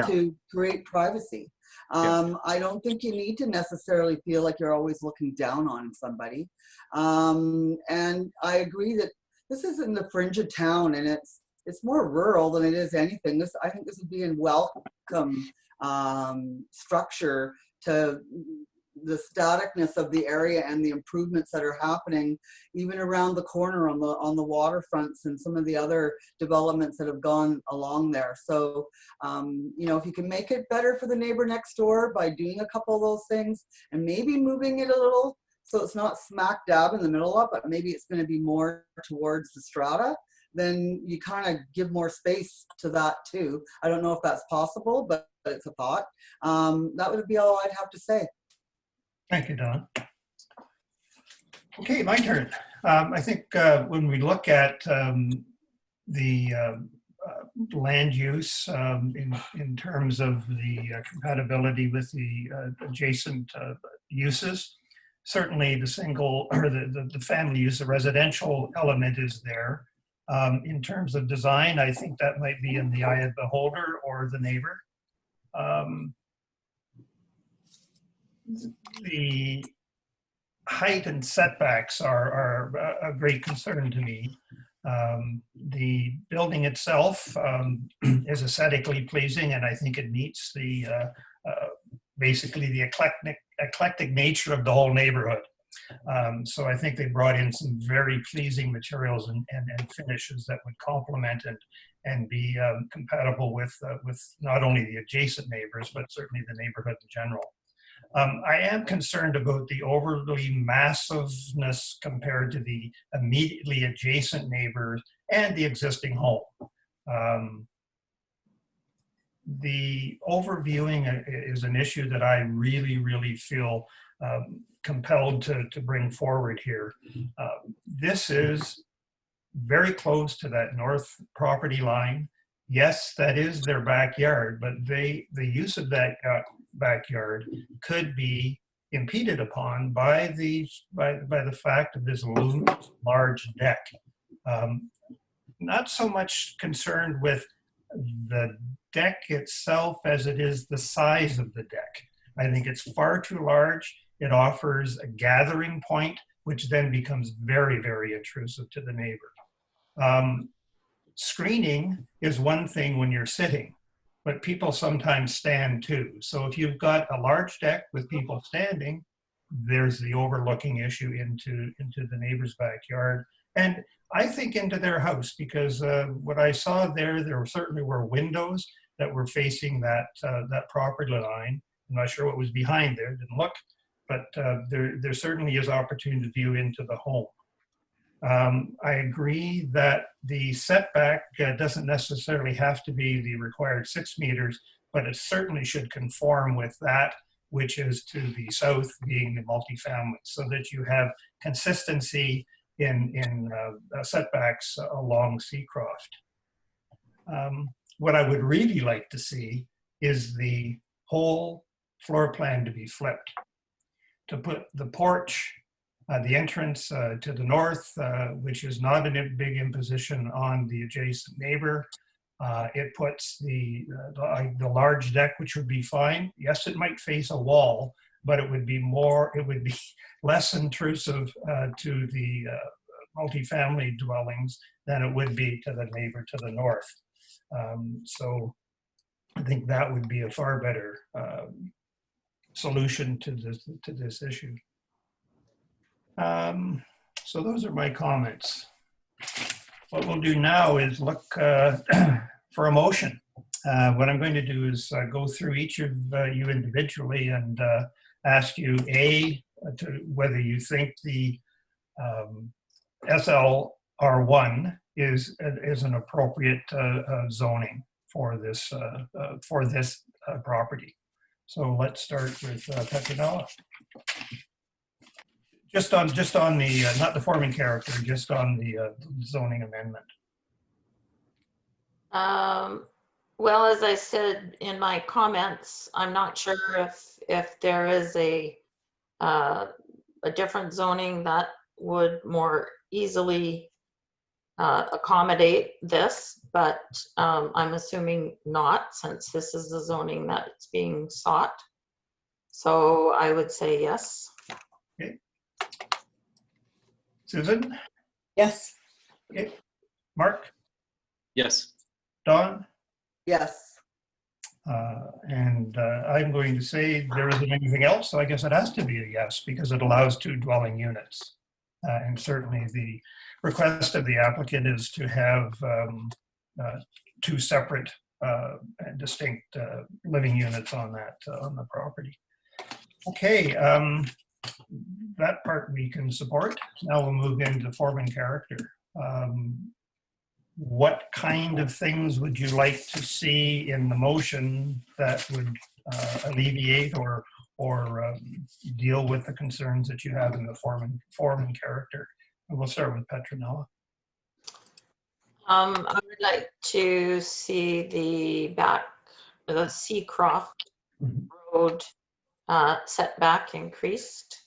Speaker 8: to create privacy. I don't think you need to necessarily feel like you're always looking down on somebody. And I agree that this is in the fringe of town, and it's more rural than it is anything. I think this would be a welcome structure to the staticness of the area and the improvements that are happening even around the corner on the waterfronts and some of the other developments that have gone along there. So if you can make it better for the neighbor next door by doing a couple of those things and maybe moving it a little so it's not smack dab in the middle of, but maybe it's going to be more towards the strata, then you kind of give more space to that too. I don't know if that's possible, but it's a thought. That would be all I'd have to say.
Speaker 2: Thank you, Don. Okay, my turn. I think when we look at the land use in terms of the compatibility with the adjacent uses, certainly the single or the family use, the residential element is there. In terms of design, I think that might be in the eye of the beholder or the neighbor. The height and setbacks are a great concern to me. The building itself is aesthetically pleasing, and I think it meets the basically the eclectic nature of the whole neighborhood. So I think they brought in some very pleasing materials and finishes that would complement and be compatible with not only the adjacent neighbors, but certainly the neighborhood in general. I am concerned about the overly massiveness compared to the immediately adjacent neighbors and the existing home. The overviewing is an issue that I really feel compelled to bring forward here. This is very close to that north property line. Yes, that is their backyard, but the use of that backyard could be impeded upon by the fact of this large deck. Not so much concerned with the deck itself as it is the size of the deck. I think it's far too large. It offers a gathering point, which then becomes very intrusive to the neighbor. Screening is one thing when you're sitting, but people sometimes stand too. So if you've got a large deck with people standing, there's the overlooking issue into the neighbor's backyard. And I think into their house, because what I saw there certainly were windows that were facing that property line. I'm not sure what was behind there, didn't look, but there certainly is opportunity to view into the home. I agree that the setback doesn't necessarily have to be the required 6 meters, but it certainly should conform with that which is to the south being the multifamily, so that you have consistency in setbacks along Seacroft. What I would really like to see is the whole floor plan to be flipped, to put the porch, the entrance to the north, which is not a big imposition on the adjacent neighbor. It puts the large deck, which would be fine. Yes, it might face a wall, but it would be less intrusive to the multifamily dwellings than it would be to the neighbor to the north. So I think that would be a far better solution to this issue. So those are my comments. What we'll do now is look for a motion. What I'm going to do is go through each of you individually and ask you, whether you think the SLR1 is an appropriate zoning for this property. So let's start with Petronella. Just on the not the forming character, just on the zoning amendment.
Speaker 1: Well, as I said in my comments, I'm not sure if there is a different zoning that would more easily accommodate this, but I'm assuming not, since this is the zoning that's being sought. So I would say yes.
Speaker 2: Okay. Susan?
Speaker 8: Yes.
Speaker 2: Okay. Mark?
Speaker 5: Yes.
Speaker 2: Don?
Speaker 8: Yes.
Speaker 2: And I'm going to say there isn't anything else, so I guess it has to be a yes, because it allows 2 dwelling units. And certainly the request of the applicant is to have 2 separate and distinct living units on the property. Okay, that part we can support. Now we'll move into form and character. What kind of things would you like to see in the motion that would alleviate or deal with the concerns that you have in the form and character? And we'll start with Petronella.
Speaker 1: I would like to see the Seacroft Road setback increased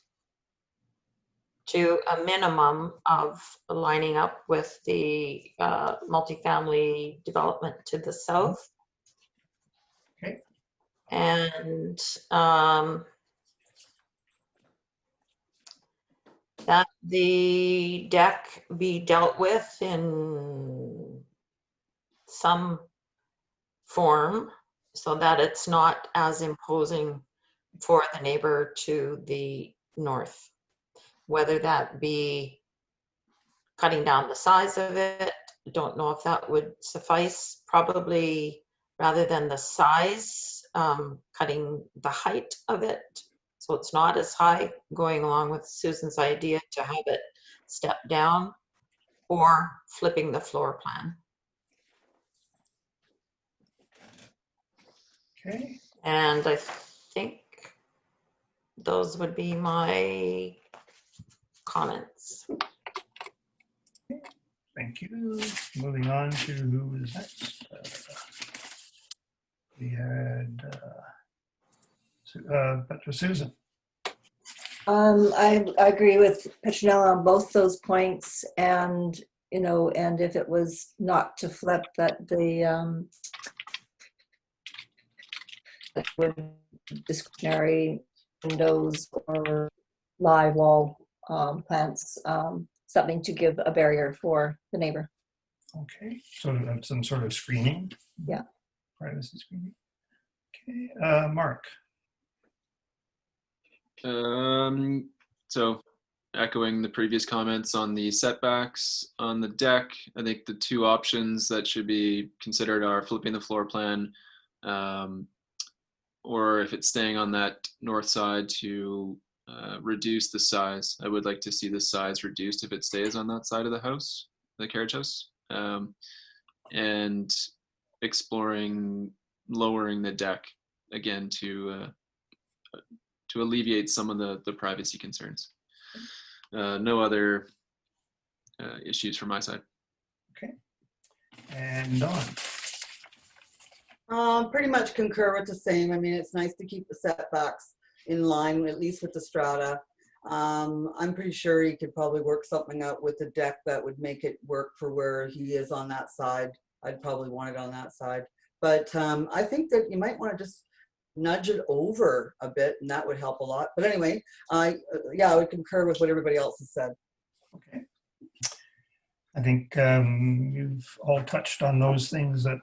Speaker 1: to a minimum of lining up with the multifamily development to the south.
Speaker 2: Okay.
Speaker 1: And that the deck be dealt with in some form so that it's not as imposing for the neighbor to the north. Whether that be cutting down the size of it, don't know if that would suffice. Probably rather than the size, cutting the height of it so it's not as high, going along with Susan's idea to have it step down, or flipping the floor plan.
Speaker 2: Okay,
Speaker 1: And I think those would be my comments.
Speaker 2: thank you. Moving on to who is next. We had Susan.
Speaker 3: I agree with Petronella on both those points, and you know, and if it was not to flip, that the discretionary windows or live wall plants, something to give a barrier for the neighbor.
Speaker 2: Okay, so some sort of screening.
Speaker 3: Yeah.
Speaker 2: Privacy screening. Okay, Mark.
Speaker 5: So echoing the previous comments on the setbacks on the deck, I think the two options that should be considered are flipping the floor plan, or if it's staying on that north side, to reduce the size. I would like to see the size reduced if it stays on that side of the house, the carriage house, and exploring lowering the deck again to alleviate some of the privacy concerns. No other issues from my side.
Speaker 2: Okay. And Dawn.
Speaker 8: Pretty much concur with the same. I mean, it's nice to keep the setbacks in line, at least with the strata. I'm pretty sure he could probably work something out with the deck that would make it work for where he is on that side. I'd probably want it on that side. But I think that you might want to just nudge it over a bit, and that would help a lot. But anyway, yeah, I would concur with what everybody else has said.
Speaker 2: Okay. I think you've all touched on those things that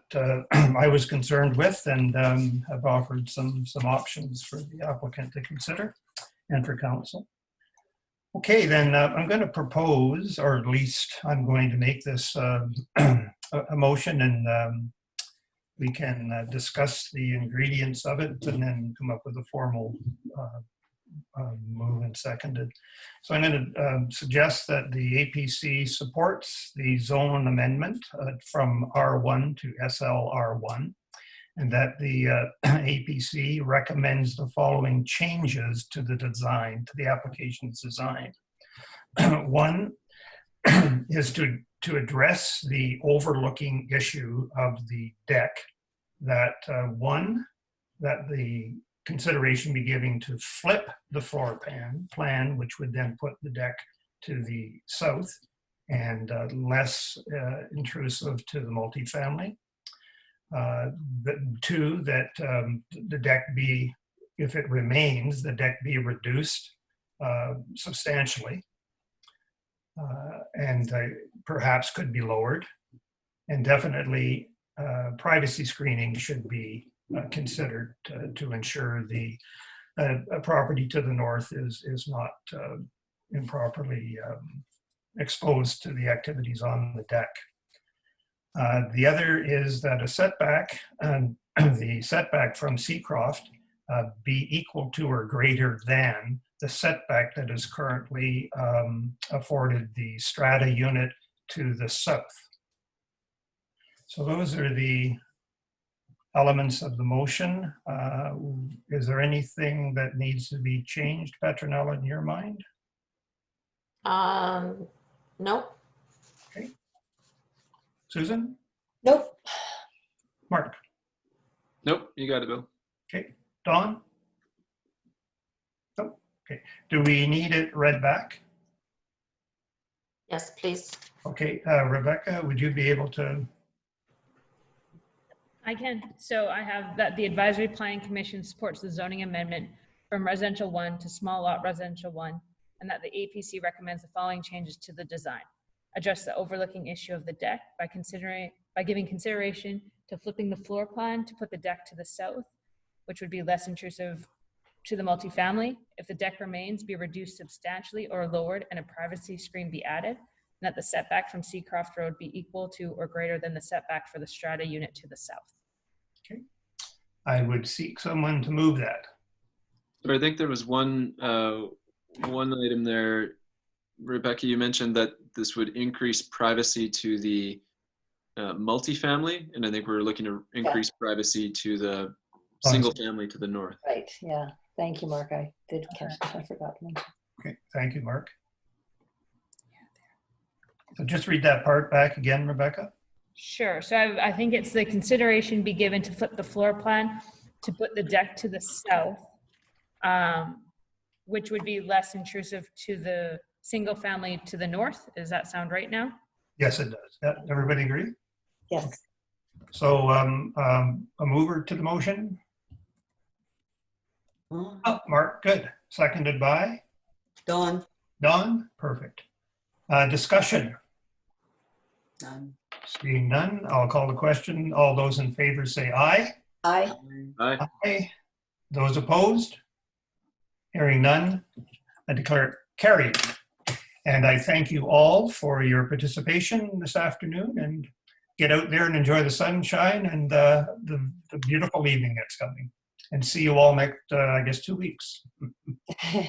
Speaker 2: I was concerned with, and have offered some options for the applicant to consider and for council. Okay, then I'm going to propose, or at least I'm going to make this a motion, and we can discuss the ingredients of it and then come up with a formal move and seconded. So I'm going to suggest that the APC supports the zone amendment from R1 to SLR1, and that the APC recommends the following changes to the design, to the application's design. One is to address the overlooking issue of the deck, that that the consideration be given to flip the floor plan, which would then put the deck to the south and less intrusive to the multifamily. But two, that the deck be, if it remains, the deck be reduced substantially, and perhaps could be lowered, and definitely privacy screening should be considered to ensure the property to the north is not improperly exposed to the activities on the deck. The other is that a setback, the setback from Seacroft be equal to or greater than the setback that is currently afforded the strata unit to the south. So those are the elements of the motion. Is there anything that needs to be changed, Petronella, in your mind?
Speaker 1: Nope.
Speaker 2: Okay. Susan?
Speaker 3: Nope.
Speaker 2: Mark?
Speaker 5: Nope, you got it, Bill.
Speaker 2: Okay. Dawn? Nope. Okay. Do we need it read back?
Speaker 1: Yes, please.
Speaker 2: Okay. Rebecca, would you be able to?
Speaker 9: I can. So I have that the Advisory Planning Commission supports the zoning amendment from residential 1 to small lot residential 1, and that the APC recommends the following changes to the design. Address the overlooking issue of the deck by giving consideration to flipping the floor plan to put the deck to the south, which would be less intrusive to the multifamily. If the deck remains, be reduced substantially or lowered and a privacy screen be added, and that the setback from Seacroft Road be equal to or greater than the setback for the strata unit to the south.
Speaker 2: Okay. I would seek someone to move that.
Speaker 5: So I think there was one item there, Rebecca, you mentioned that this would increase privacy to the multifamily, and I think we're looking to increase privacy to the single family to the north.
Speaker 3: Right, yeah. Thank you, Mark. I did catch that. I forgot to mention.
Speaker 2: Okay, thank you, Mark. So just read that part back again, Rebecca.
Speaker 9: Sure. So I think it's the consideration be given to flip the floor plan to put the deck to the south, which would be less intrusive to the single family to the north. Does that sound right now?
Speaker 2: Yes, it does. Yeah, everybody agree?
Speaker 3: Yes.
Speaker 2: So a mover to the motion? Oh, Mark, good. Seconded by?
Speaker 8: Dawn?
Speaker 2: Don? Perfect. Discussion?
Speaker 8: None.
Speaker 2: Seeing none, I'll call the question. All those in favor say aye.
Speaker 3: Aye.
Speaker 5: Aye.
Speaker 2: Aye. Those opposed? Hearing none, I declare it carried. And I thank you all for your participation this afternoon, and get out there and enjoy the sunshine and the beautiful evening that's coming. And see you all next, I guess, 2 weeks.